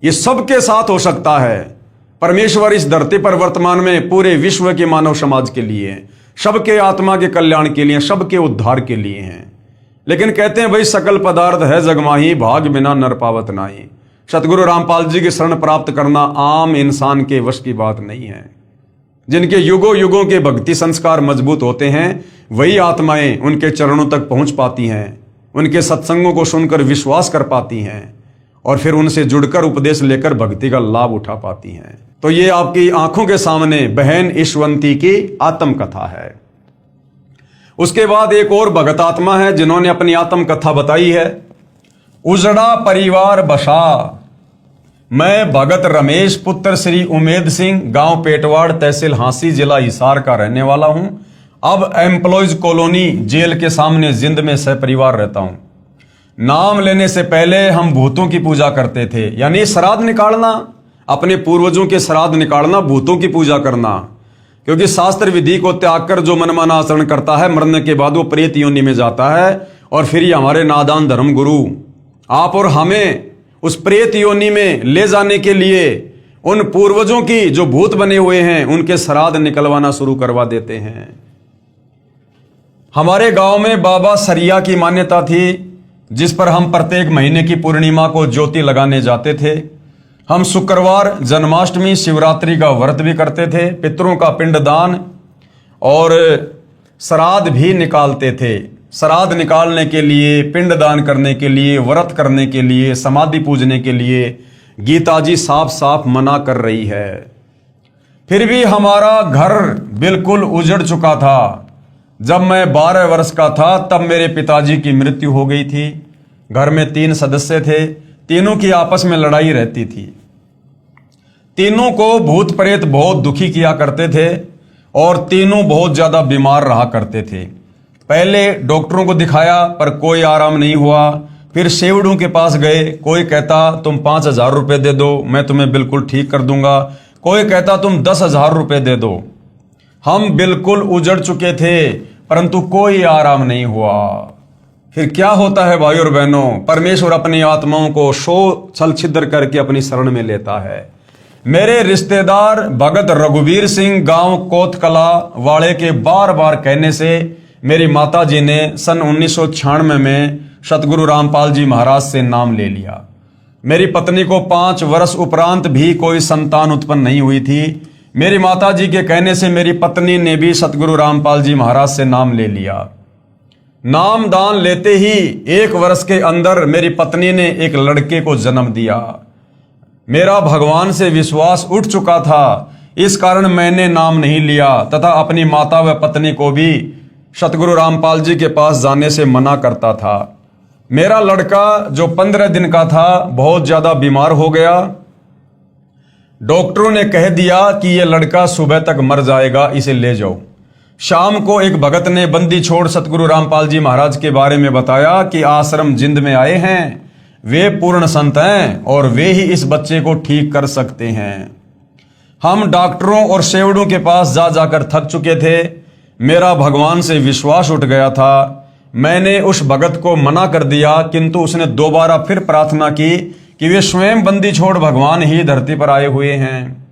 ये सबके साथ हो सकता है। परमेश्वर इस धरती पर वर्तमान में पूरे विश्व के मानव समाज के लिए, सबके आत्मा के कल्याण के लिए, सबके उद्धार के लिए हैं। लेकिन कहते हैं भाई सकल पदार्थ है जगमाही, भाग बिना नर पावत नाही। सतगुरु रामपाल जी की शरण प्राप्त करना आम इंसान के वश की बात नहीं है। जिनके युगों युगों के भक्ति संस्कार मजबूत होते हैं वही आत्माएं उनके चरणों तक पहुंच पाती हैं, उनके सत्संगों को सुनकर विश्वास कर पाती हैं और फिर उनसे जुड़कर उपदेश लेकर भक्ति का लाभ उठा पाती हैं। तो ये आपकी आंखों के सामने बहन ईशवंती की आत्म कथा है। उसके बाद एक और भगत आत्मा है जिन्होंने अपनी आत्म कथा बताई है। उजड़ा परिवार बसा, मैं भगत रमेश पुत्र श्री उमेद सिंह, गांव पेटवाड़, तहसील हांसी, जिला हिसार का रहने वाला हूं। अब एम्प्लॉयज कॉलोनी जेल के सामने जिंद में सहपरिवार रहता हूं। नाम लेने से पहले हम भूतों की पूजा करते थे, यानी श्राद्ध निकालना, अपने पूर्वजों के श्राद्ध निकालना, भूतों की पूजा करना। क्योंकि शास्त्र विधि को त्याग कर जो मनमाना आचरण करता है, मरने के बाद वो प्रेत योनि में जाता है। और फिर ये हमारे नादान धर्म गुरु आप और हमें उस प्रेत योनि में ले जाने के लिए उन पूर्वजों की जो भूत बने हुए हैं उनके श्राद्ध निकलवाना शुरू करवा देते हैं। हमारे गांव में बाबा सरिया की मान्यता थी, जिस पर हम प्रत्येक महीने की पूर्णिमा को ज्योति लगाने जाते थे। हम शुक्रवार, जन्माष्टमी, शिवरात्रि का व्रत भी करते थे, पितरों का पिंडदान और श्राद्ध भी निकालते थे। श्राद्ध निकालने के लिए, पिंडदान करने के लिए, व्रत करने के लिए, समाधि पूजने के लिए गीता जी साफ साफ मना कर रही है। फिर भी हमारा घर बिल्कुल उजड़ चुका था। जब मैं 12 वर्ष का था तब मेरे पिताजी की मृत्यु हो गई थी। घर में 3 सदस्य थे, तीनों की आपस में लड़ाई रहती थी। तीनों को भूत प्रेत बहुत दुखी किया करते थे और तीनों बहुत ज्यादा बीमार रहा करते थे। पहले डॉक्टरों को दिखाया पर कोई आराम नहीं हुआ। फिर सेवड़ों के पास गए, कोई कहता तुम 5,000 रुपए दे दो, मैं तुम्हें बिल्कुल ठीक कर दूंगा। कोई कहता तुम 10,000 रुपए दे दो। हम बिल्कुल उजड़ चुके थे परंतु कोई आराम नहीं हुआ। फिर क्या होता है भाई और बहनों, परमेश्वर अपनी आत्माओं को छल छिद्र करके अपनी शरण में लेता है। मेरे रिश्तेदार भगत रघुवीर सिंह गांव कोतकला वाले के बार बार कहने से मेरी माता जी ने सन 1996 में सतगुरु रामपाल जी महाराज से नाम ले लिया। मेरी पत्नी को 5 वर्ष उपरांत भी कोई संतान उत्पन्न नहीं हुई थी। मेरी माता जी के कहने से मेरी पत्नी ने भी सतगुरु रामपाल जी महाराज से नाम ले लिया। नाम दान लेते ही 1 वर्ष के अंदर मेरी पत्नी ने एक लड़के को जन्म दिया। मेरा भगवान से विश्वास उठ चुका था, इस कारण मैंने नाम नहीं लिया तथा अपनी माता व पत्नी को भी सतगुरु रामपाल जी के पास जाने से मना करता था। मेरा लड़का जो 15 दिन का था बहुत ज्यादा बीमार हो गया। डॉक्टरों ने कह दिया कि यह लड़का सुबह तक मर जाएगा, इसे ले जाओ। शाम को एक भगत ने बंदी छोड़ सतगुरु रामपाल जी महाराज के बारे में बताया कि आश्रम जिंद में आए हैं, वे पूर्ण संत हैं और वे ही इस बच्चे को ठीक कर सकते हैं। हम डॉक्टरों और सेवड़ों के पास जा जाकर थक चुके थे। मेरा भगवान से विश्वास उठ गया था। मैंने उस भगत को मना कर दिया, किंतु उसने दोबारा फिर प्रार्थना की कि वे स्वयं बंदी छोड़ भगवान ही धरती पर आए हुए हैं,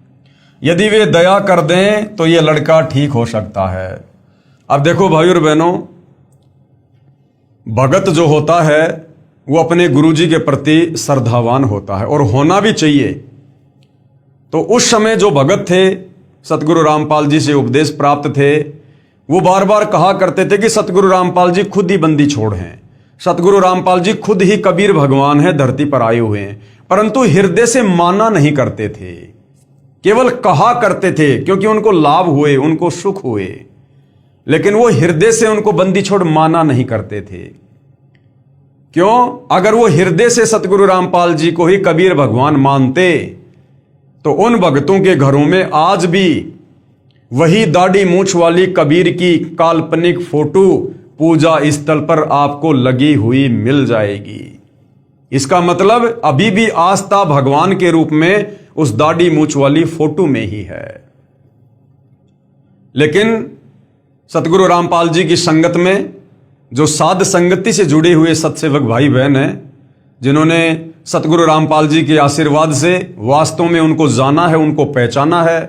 यदि वे दया कर दें तो ये लड़का ठीक हो सकता है। अब देखो भाई और बहनों, भगत जो होता है वो अपने गुरुजी के प्रति श्रद्धावान होता है और होना भी चाहिए। तो उस समय जो भगत थे, सतगुरु रामपाल जी से उपदेश प्राप्त थे, वो बार बार कहा करते थे कि सतगुरु रामपाल जी खुद ही बंदी छोड़ हैं, सतगुरु रामपाल जी खुद ही कबीर भगवान है, धरती पर आए हुए हैं। परंतु हृदय से माना नहीं करते थे, केवल कहा करते थे क्योंकि उनको लाभ हुए, उनको सुख हुए, लेकिन वो हृदय से उनको बंदी छोड़ माना नहीं करते थे। क्यों? अगर वो हृदय से सतगुरु रामपाल जी को ही कबीर भगवान मानते तो उन भक्तों के घरों में आज भी वही दाढ़ी मूंछ वाली कबीर की काल्पनिक फोटो पूजा स्थल पर आपको लगी हुई मिल जाएगी। इसका मतलब अभी भी आस्था भगवान के रूप में उस दाढ़ी मूंछ वाली फोटो में ही है। लेकिन सतगुरु रामपाल जी की संगत में जो साध संगति से जुड़े हुए सत्सेवक भाई बहन हैं, जिन्होंने सतगुरु रामपाल जी के आशीर्वाद से वास्तव में उनको जाना है, उनको पहचाना है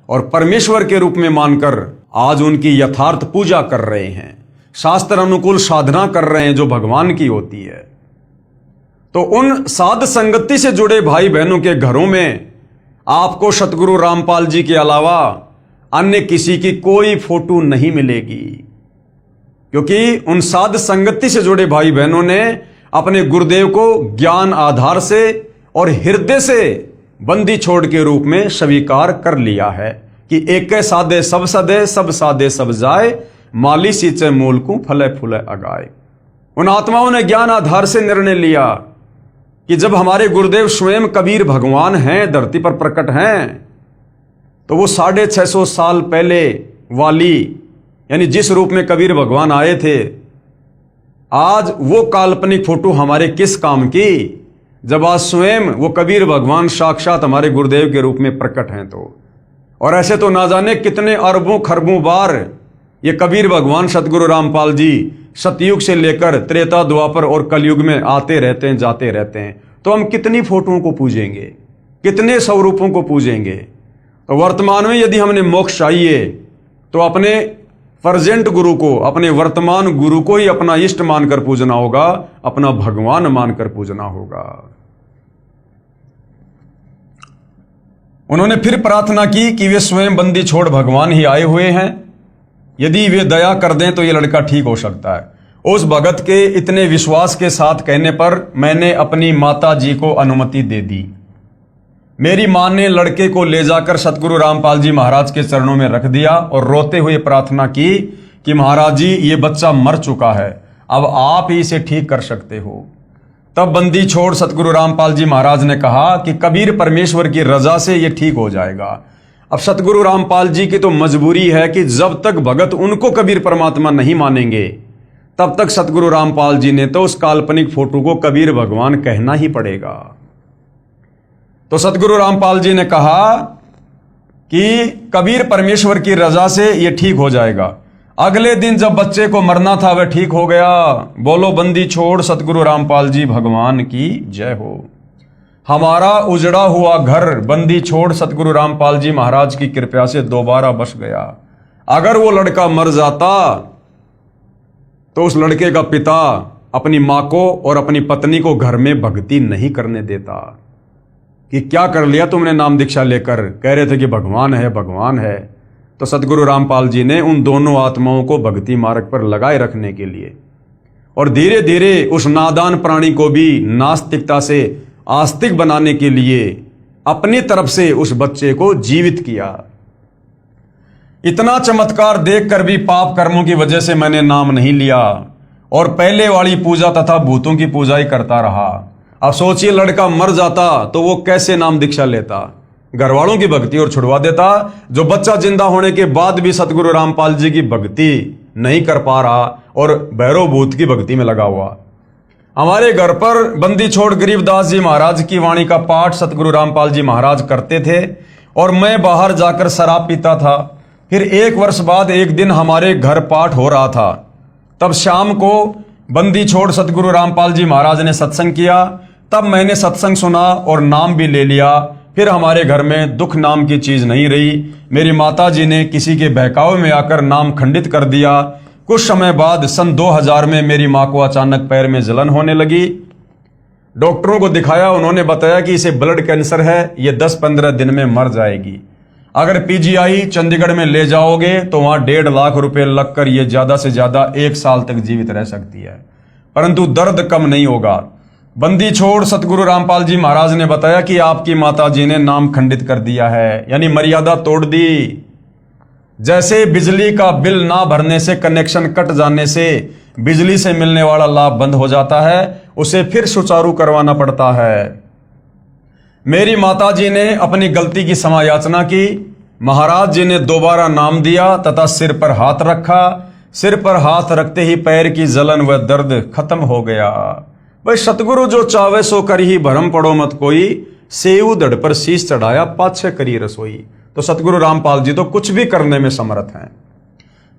और परमेश्वर के रूप में मानकर आज उनकी यथार्थ पूजा कर रहे हैं, शास्त्र अनुकूल साधना कर रहे हैं जो भगवान की होती है, तो उन साध संगति से जुड़े भाई बहनों के घरों में आपको सतगुरु रामपाल जी के अलावा अन्य किसी की कोई फोटो नहीं मिलेगी। क्योंकि उन साध संगति से जुड़े भाई बहनों ने अपने गुरुदेव को ज्ञान आधार से और हृदय से बंदी छोड़ के रूप में स्वीकार कर लिया है कि एक साधे सब सदे, सब साधे सब जाए, माली सींचे मूल को फले फूले अगाए। उन आत्माओं ने ज्ञान आधार से निर्णय लिया कि जब हमारे गुरुदेव स्वयं कबीर भगवान हैं, धरती पर प्रकट हैं, तो वो 650 साल पहले वाली यानी जिस रूप में कबीर भगवान आए थे, आज वो काल्पनिक फोटो हमारे किस काम की, जब आज स्वयं वो कबीर भगवान साक्षात हमारे गुरुदेव के रूप में प्रकट हैं। तो और ऐसे तो ना जाने कितने अरबों खरबों बार ये कबीर भगवान सतगुरु रामपाल जी सतयुग से लेकर त्रेता द्वापर और कलयुग में आते रहते हैं, जाते रहते हैं। तो हम कितनी फोटोओं को पूजेंगे, कितने स्वरूपों को पूजेंगे। तो वर्तमान में यदि हमने मोक्ष चाहिए तो अपने प्रेजेंट गुरु को, अपने वर्तमान गुरु को ही अपना इष्ट मानकर पूजना होगा, अपना भगवान मानकर पूजना होगा। उन्होंने फिर प्रार्थना की कि वे स्वयं बंदी छोड़ भगवान ही आए हुए हैं, यदि वे दया कर दें तो ये लड़का ठीक हो सकता है। उस भगत के इतने विश्वास के साथ कहने पर मैंने अपनी माता जी को अनुमति दे दी। मेरी मां ने लड़के को ले जाकर सतगुरु रामपाल जी महाराज के चरणों में रख दिया और रोते हुए प्रार्थना की कि महाराज जी ये बच्चा मर चुका है, अब आप ही इसे ठीक कर सकते हो। तब बंदी छोड़ सतगुरु रामपाल जी महाराज ने कहा कि कबीर परमेश्वर की रजा से ये ठीक हो जाएगा। अब सतगुरु रामपाल जी की तो मजबूरी है कि जब तक भगत उनको कबीर परमात्मा नहीं मानेंगे तब तक सतगुरु रामपाल जी ने तो उस काल्पनिक फोटो को कबीर भगवान कहना ही पड़ेगा। तो सतगुरु रामपाल जी ने कहा कि कबीर परमेश्वर की रजा से ये ठीक हो जाएगा। अगले दिन जब बच्चे को मरना था वह ठीक हो गया। बोलो बंदी छोड़ सतगुरु रामपाल जी भगवान की जय हो। हमारा उजड़ा हुआ घर बंदी छोड़ सतगुरु रामपाल जी महाराज की कृपा से दोबारा बस गया। अगर वो लड़का मर जाता तो उस लड़के का पिता अपनी मां को और अपनी पत्नी को घर में भक्ति नहीं करने देता कि क्या कर लिया तुमने नाम दीक्षा लेकर, कह रहे थे कि भगवान है भगवान है। तो सतगुरु रामपाल जी ने उन दोनों आत्माओं को भक्ति मार्ग पर लगाए रखने के लिए और धीरे धीरे उस नादान प्राणी को भी नास्तिकता से आस्तिक बनाने के लिए अपनी तरफ से उस बच्चे को जीवित किया। इतना चमत्कार देखकर भी पाप कर्मों की वजह से मैंने नाम नहीं लिया और पहले वाली पूजा तथा भूतों की पूजा ही करता रहा। अब सोचिए लड़का मर जाता तो वो कैसे नाम दीक्षा लेता, घर वालों की भक्ति और छुड़वा देता, जो बच्चा जिंदा होने के बाद भी सतगुरु रामपाल जी की भक्ति नहीं कर पा रहा और भैरव भूत की भक्ति में लगा हुआ। हमारे घर पर बंदी छोड़ गरीबदास जी महाराज की वाणी का पाठ सतगुरु रामपाल जी महाराज करते थे और मैं बाहर जाकर शराब पीता था। फिर 1 वर्ष बाद एक दिन हमारे घर पाठ हो रहा था। तब शाम को बंदी छोड़ सतगुरु रामपाल जी महाराज ने सत्संग किया। तब मैंने सत्संग सुना और नाम भी ले लिया। फिर हमारे घर में दुख नाम की चीज नहीं रही। मेरी माता जी ने किसी के बहकावे में आकर नाम खंडित कर दिया। कुछ समय बाद सन 2000 में मेरी मां को अचानक पैर में जलन होने लगी। डॉक्टरों को दिखाया, उन्होंने बताया कि इसे ब्लड कैंसर है, ये 10-15 दिन में मर जाएगी। अगर पीजीआई चंडीगढ़ में ले जाओगे तो वहां 1.5 लाख रुपए लगकर ये ज्यादा से ज्यादा 1 साल तक जीवित रह सकती है, परंतु दर्द कम नहीं होगा। बंदी छोड़ सतगुरु रामपाल जी महाराज ने बताया कि आपकी माता जी ने नाम खंडित कर दिया है, यानी मर्यादा तोड़ दी। जैसे बिजली का बिल ना भरने से, कनेक्शन कट जाने से बिजली से मिलने वाला लाभ बंद हो जाता है, उसे फिर सुचारू करवाना पड़ता है। मेरी माता जी ने अपनी गलती की क्षमा याचना की। महाराज जी ने दोबारा नाम दिया तथा सिर पर हाथ रखा। सिर पर हाथ रखते ही पैर की जलन व दर्द खत्म हो गया। भाई सतगुरु जो चावे सो कर ही भरम पड़ो मत कोई, सेऊ धड़ पर शीश चढ़ाया पाछे करी रसोई। तो सतगुरु रामपाल जी तो कुछ भी करने में समर्थ हैं।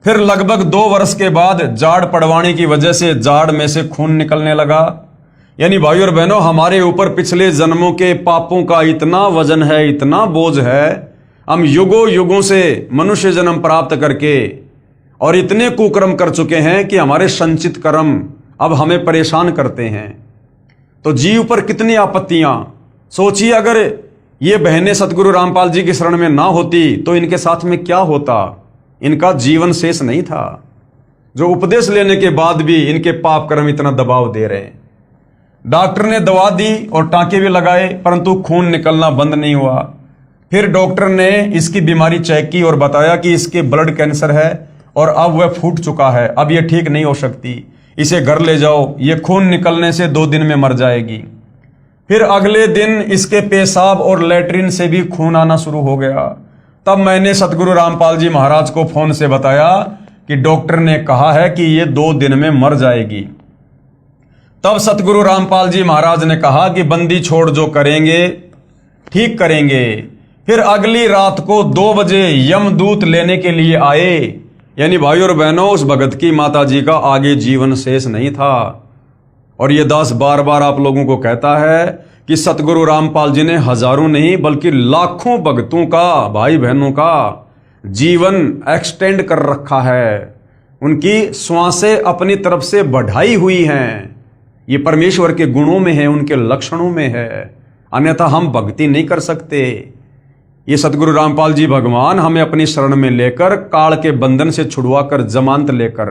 फिर लगभग 2 वर्ष के बाद जाड़ पड़वाने की वजह से जाड़ में से खून निकलने लगा। यानी भाई और बहनों, हमारे ऊपर पिछले जन्मों के पापों का इतना वजन है, इतना बोझ है, हम युगों युगों से मनुष्य जन्म प्राप्त करके और इतने कुकर्म कर चुके हैं कि हमारे संचित कर्म अब हमें परेशान करते हैं। तो जीव पर कितनी आपत्तियां। सोचिए अगर ये बहनें सतगुरु रामपाल जी की शरण में ना होती तो इनके साथ में क्या होता। इनका जीवन शेष नहीं था, जो उपदेश लेने के बाद भी इनके पाप कर्म इतना दबाव दे रहे हैं। डॉक्टर ने दवा दी और टांके भी लगाए, परंतु खून निकलना बंद नहीं हुआ। फिर डॉक्टर ने इसकी बीमारी चेक की और बताया कि इसके ब्लड कैंसर है और अब वह फूट चुका है, अब यह ठीक नहीं हो सकती, इसे घर ले जाओ, ये खून निकलने से 2 दिन में मर जाएगी। फिर अगले दिन इसके पेशाब और लेटरिन से भी खून आना शुरू हो गया। तब मैंने सतगुरु रामपाल जी महाराज को फोन से बताया कि डॉक्टर ने कहा है कि ये 2 दिन में मर जाएगी। तब सतगुरु रामपाल जी महाराज ने कहा कि बंदी छोड़ जो करेंगे ठीक करेंगे। फिर अगली रात को 2 बजे यमदूत लेने के लिए आए। यानी भाई और बहनों, उस भगत की माता जी का आगे जीवन शेष नहीं था। और ये दास बार बार आप लोगों को कहता है कि सतगुरु रामपाल जी ने हजारों नहीं बल्कि लाखों भक्तों का, भाई बहनों का जीवन एक्सटेंड कर रखा है। उनकी श्वासें अपनी तरफ से बढ़ाई हुई हैं। ये परमेश्वर के गुणों में है, उनके लक्षणों में है, अन्यथा हम भक्ति नहीं कर सकते। ये सतगुरु रामपाल जी भगवान हमें अपनी शरण में लेकर, काल के बंधन से छुड़वा कर, जमानत लेकर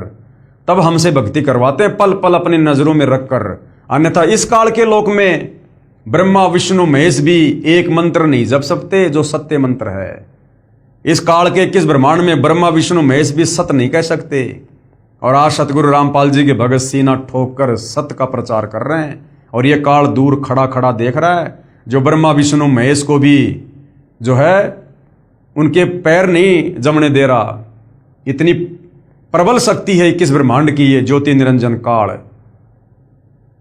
तब हमसे भक्ति करवाते हैं, पल पल अपनी नजरों में रखकर। अन्यथा इस काल के लोक में ब्रह्मा विष्णु महेश भी एक मंत्र नहीं जप सकते जो सत्य मंत्र है। इस काल के 21 ब्रह्मांड में ब्रह्मा विष्णु महेश भी सत्य नहीं कह सकते। और आज सतगुरु रामपाल जी के भगत सीना ठोक कर सत्य का प्रचार कर रहे हैं। और ये काल दूर खड़ा खड़ा देख रहा है, जो ब्रह्मा विष्णु महेश को भी जो है उनके पैर नहीं जमने दे रहा। इतनी प्रबल शक्ति है 21 ब्रह्मांड की ये ज्योति निरंजन काल।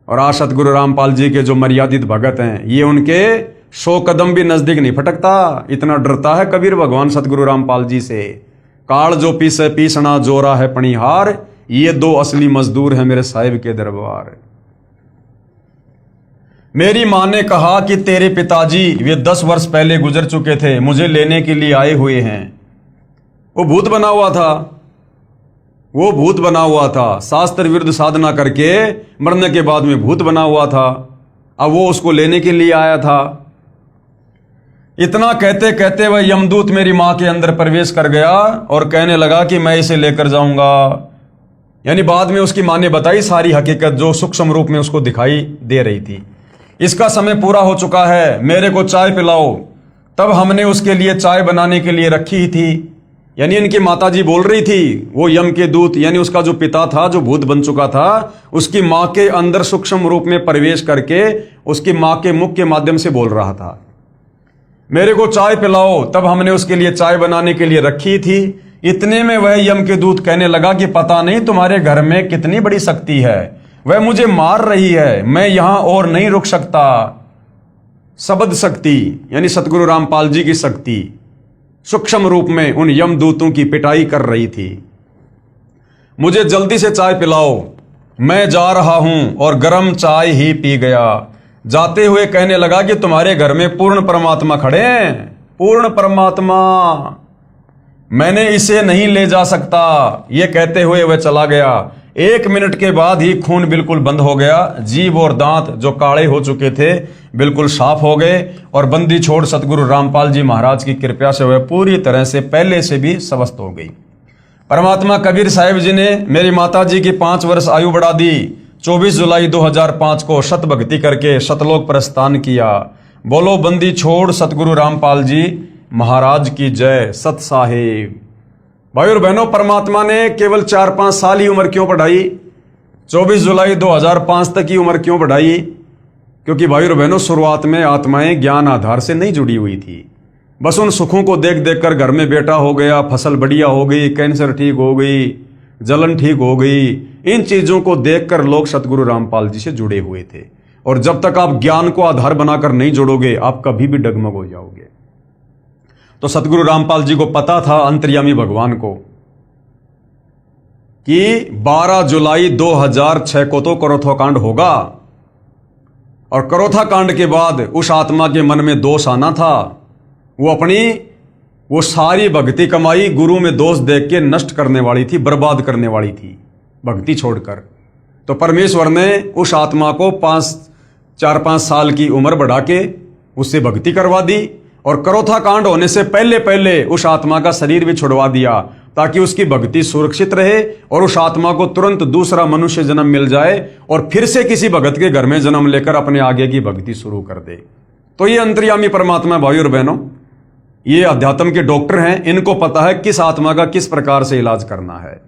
और आज सतगुरु रामपाल जी के जो मर्यादित भगत हैं, ये उनके 100 कदम भी नजदीक नहीं फटकता। इतना डरता है कबीर भगवान सतगुरु रामपाल जी से। काल जो पीसे पीसना जोरा है पणिहार, ये 2 असली मजदूर हैं मेरे साहिब के दरबार। मेरी मां ने कहा कि तेरे पिताजी वे 10 वर्ष पहले गुजर चुके थे, मुझे लेने के लिए आए हुए हैं। वो भूत बना हुआ था, वो भूत बना हुआ था, शास्त्र विरुद्ध साधना करके मरने के बाद में भूत बना हुआ था। अब वो उसको लेने के लिए आया था। इतना कहते कहते वह यमदूत मेरी मां के अंदर प्रवेश कर गया और कहने लगा कि मैं इसे लेकर जाऊंगा। यानी बाद में उसकी मां ने बताई सारी हकीकत जो सूक्ष्म रूप में उसको दिखाई दे रही थी। इसका समय पूरा हो चुका है, मेरे को चाय पिलाओ। तब हमने उसके लिए चाय बनाने के लिए रखी ही थी। यानी इनकी माताजी बोल रही थी, वो यम के दूत यानी उसका जो पिता था जो भूत बन चुका था, उसकी मां के अंदर सूक्ष्म रूप में प्रवेश करके उसकी मां के मुख के माध्यम से बोल रहा था, मेरे को चाय पिलाओ। तब हमने उसके लिए चाय बनाने के लिए रखी थी। इतने में वह यम के दूत कहने लगा कि पता नहीं तुम्हारे घर में कितनी बड़ी शक्ति है, वह मुझे मार रही है, मैं यहां और नहीं रुक सकता। शब्द शक्ति यानी सतगुरु रामपाल जी की शक्ति सूक्ष्म रूप में उन यमदूतों की पिटाई कर रही थी। मुझे जल्दी से चाय पिलाओ, मैं जा रहा हूं। और गर्म चाय ही पी गया। जाते हुए कहने लगा कि तुम्हारे घर में पूर्ण परमात्मा खड़े हैं, पूर्ण परमात्मा, मैंने इसे नहीं ले जा सकता। यह कहते हुए वह चला गया। 1 मिनट के बाद ही खून बिल्कुल बंद हो गया। जीभ और दांत जो काले हो चुके थे बिल्कुल साफ हो गए। और बंदी छोड़ सतगुरु रामपाल जी महाराज की कृपा से वह पूरी तरह से पहले से भी स्वस्थ हो गई। परमात्मा कबीर साहिब जी ने मेरी माता जी की 5 वर्ष आयु बढ़ा दी। 24 जुलाई 2005 को शत भक्ति करके शतलोक प्रस्थान किया। बोलो बंदी छोड़ सतगुरु रामपाल जी महाराज की जय। सत साहिब। भाई और बहनों, परमात्मा ने केवल 4-5 साल ही उम्र क्यों बढ़ाई? 24 जुलाई 2005 तक की उम्र क्यों बढ़ाई? क्योंकि भाई और बहनों, शुरुआत में आत्माएं ज्ञान आधार से नहीं जुड़ी हुई थी। बस उन सुखों को देख देख कर घर में बेटा हो गया, फसल बढ़िया हो गई, कैंसर ठीक हो गई, जलन ठीक हो गई। इन चीजों को देखकर लोग सतगुरु रामपाल जी से जुड़े हुए थे। और जब तक आप ज्ञान को आधार बनाकर नहीं जोड़ोगे, आप कभी भी डगमग हो जाओगे। तो सतगुरु रामपाल जी को पता था, अंतर्यामी भगवान को, कि 12 जुलाई 2006 को तो करोथा कांड होगा। और करोथा कांड के बाद उस आत्मा के मन में दोष आना था। वो सारी भक्ति कमाई गुरु में दोष देख के नष्ट करने वाली थी, बर्बाद करने वाली थी भक्ति छोड़कर। तो परमेश्वर ने उस आत्मा को 4-5 साल की उम्र बढ़ा के उससे भक्ति करवा दी। और करोथा कांड होने से पहले पहले उस आत्मा का शरीर भी छुड़वा दिया, ताकि उसकी भक्ति सुरक्षित रहे और उस आत्मा को तुरंत दूसरा मनुष्य जन्म मिल जाए और फिर से किसी भगत के घर में जन्म लेकर अपने आगे की भक्ति शुरू कर दे। तो ये अंतर्यामी परमात्मा भाई और बहनों, ये अध्यात्म के डॉक्टर हैं। इनको पता है किस आत्मा का किस प्रकार से इलाज करना है।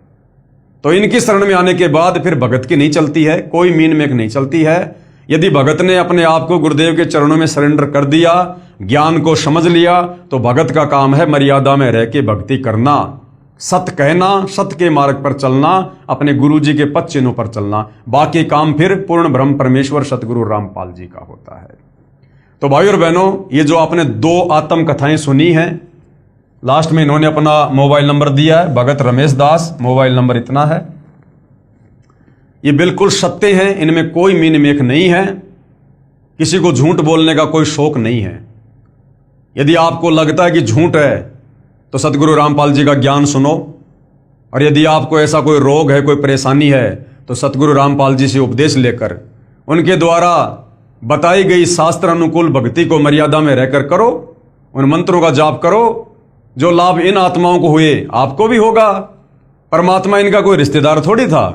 तो इनकी शरण में आने के बाद फिर भगत की नहीं चलती है, कोई मीन मेक नहीं चलती है। यदि भगत ने अपने आप को गुरुदेव के चरणों में सरेंडर कर दिया, ज्ञान को समझ लिया, तो भगत का काम है मर्यादा में रह के भक्ति करना। सत्य कहना, सत्य के मार्ग पर चलना, अपने गुरु जी के पद चिन्हों पर चलना, बाकी काम फिर पूर्ण ब्रह्म परमेश्वर सतगुरु रामपाल जी का होता है। तो भाई और बहनों, ये जो आपने 2 आत्म कथाएं सुनी हैं, लास्ट में इन्होंने अपना मोबाइल नंबर दिया है, भगत रमेश दास, मोबाइल नंबर इतना है। ये बिल्कुल सत्य हैं, इनमें कोई मीन मेख नहीं है, किसी को झूठ बोलने का कोई शौक नहीं है। यदि आपको लगता है कि झूठ है तो सतगुरु रामपाल जी का ज्ञान सुनो, और यदि आपको ऐसा कोई रोग है, कोई परेशानी है, तो सतगुरु रामपाल जी से उपदेश लेकर उनके द्वारा बताई गई शास्त्र अनुकूल भक्ति को मर्यादा में रहकर करो, उन मंत्रों का जाप करो। जो लाभ इन आत्माओं को हुए आपको भी होगा। परमात्मा इनका कोई रिश्तेदार थोड़ी था,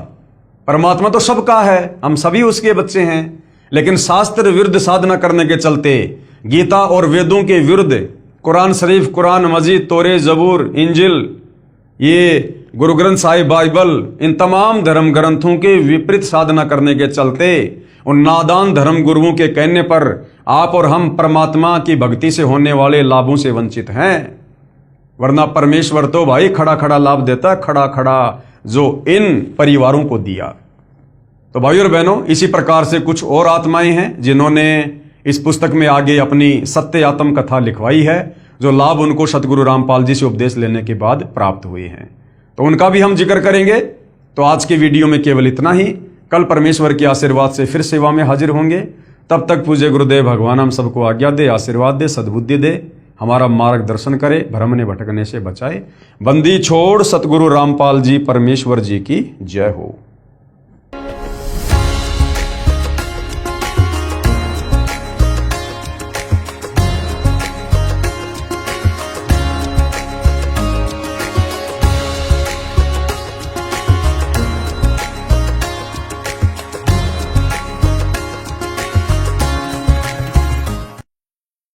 परमात्मा तो सबका है, हम सभी उसके बच्चे हैं। लेकिन शास्त्र विरुद्ध साधना करने के चलते, गीता और वेदों के विरुद्ध, कुरान शरीफ, कुरान मजीद, तोरे, जबूर, इंजिल, ये गुरु ग्रंथ साहिब, बाइबल, इन तमाम धर्म ग्रंथों के विपरीत साधना करने के चलते, उन नादान धर्म गुरुओं के कहने पर आप और हम परमात्मा की भक्ति से होने वाले लाभों से वंचित हैं। वरना परमेश्वर तो भाई खड़ा खड़ा लाभ देता, खड़ा खड़ा जो इन परिवारों को दिया। तो भाई और बहनों, इसी प्रकार से कुछ और आत्माएं हैं जिन्होंने इस पुस्तक में आगे अपनी सत्य आत्म कथा लिखवाई है, जो लाभ उनको सतगुरु रामपाल जी से उपदेश लेने के बाद प्राप्त हुए हैं। तो उनका भी हम जिक्र करेंगे। तो आज के वीडियो में केवल इतना ही। कल परमेश्वर के आशीर्वाद से फिर सेवा में हाजिर होंगे। तब तक पूज्य गुरुदेव भगवान हम सबको आज्ञा दे, आशीर्वाद दे, सद्बुद्धि दे, हमारा मार्गदर्शन करे, भ्रमने भटकने से बचाए। बंदी छोड़ सतगुरु रामपाल जी परमेश्वर जी की जय हो।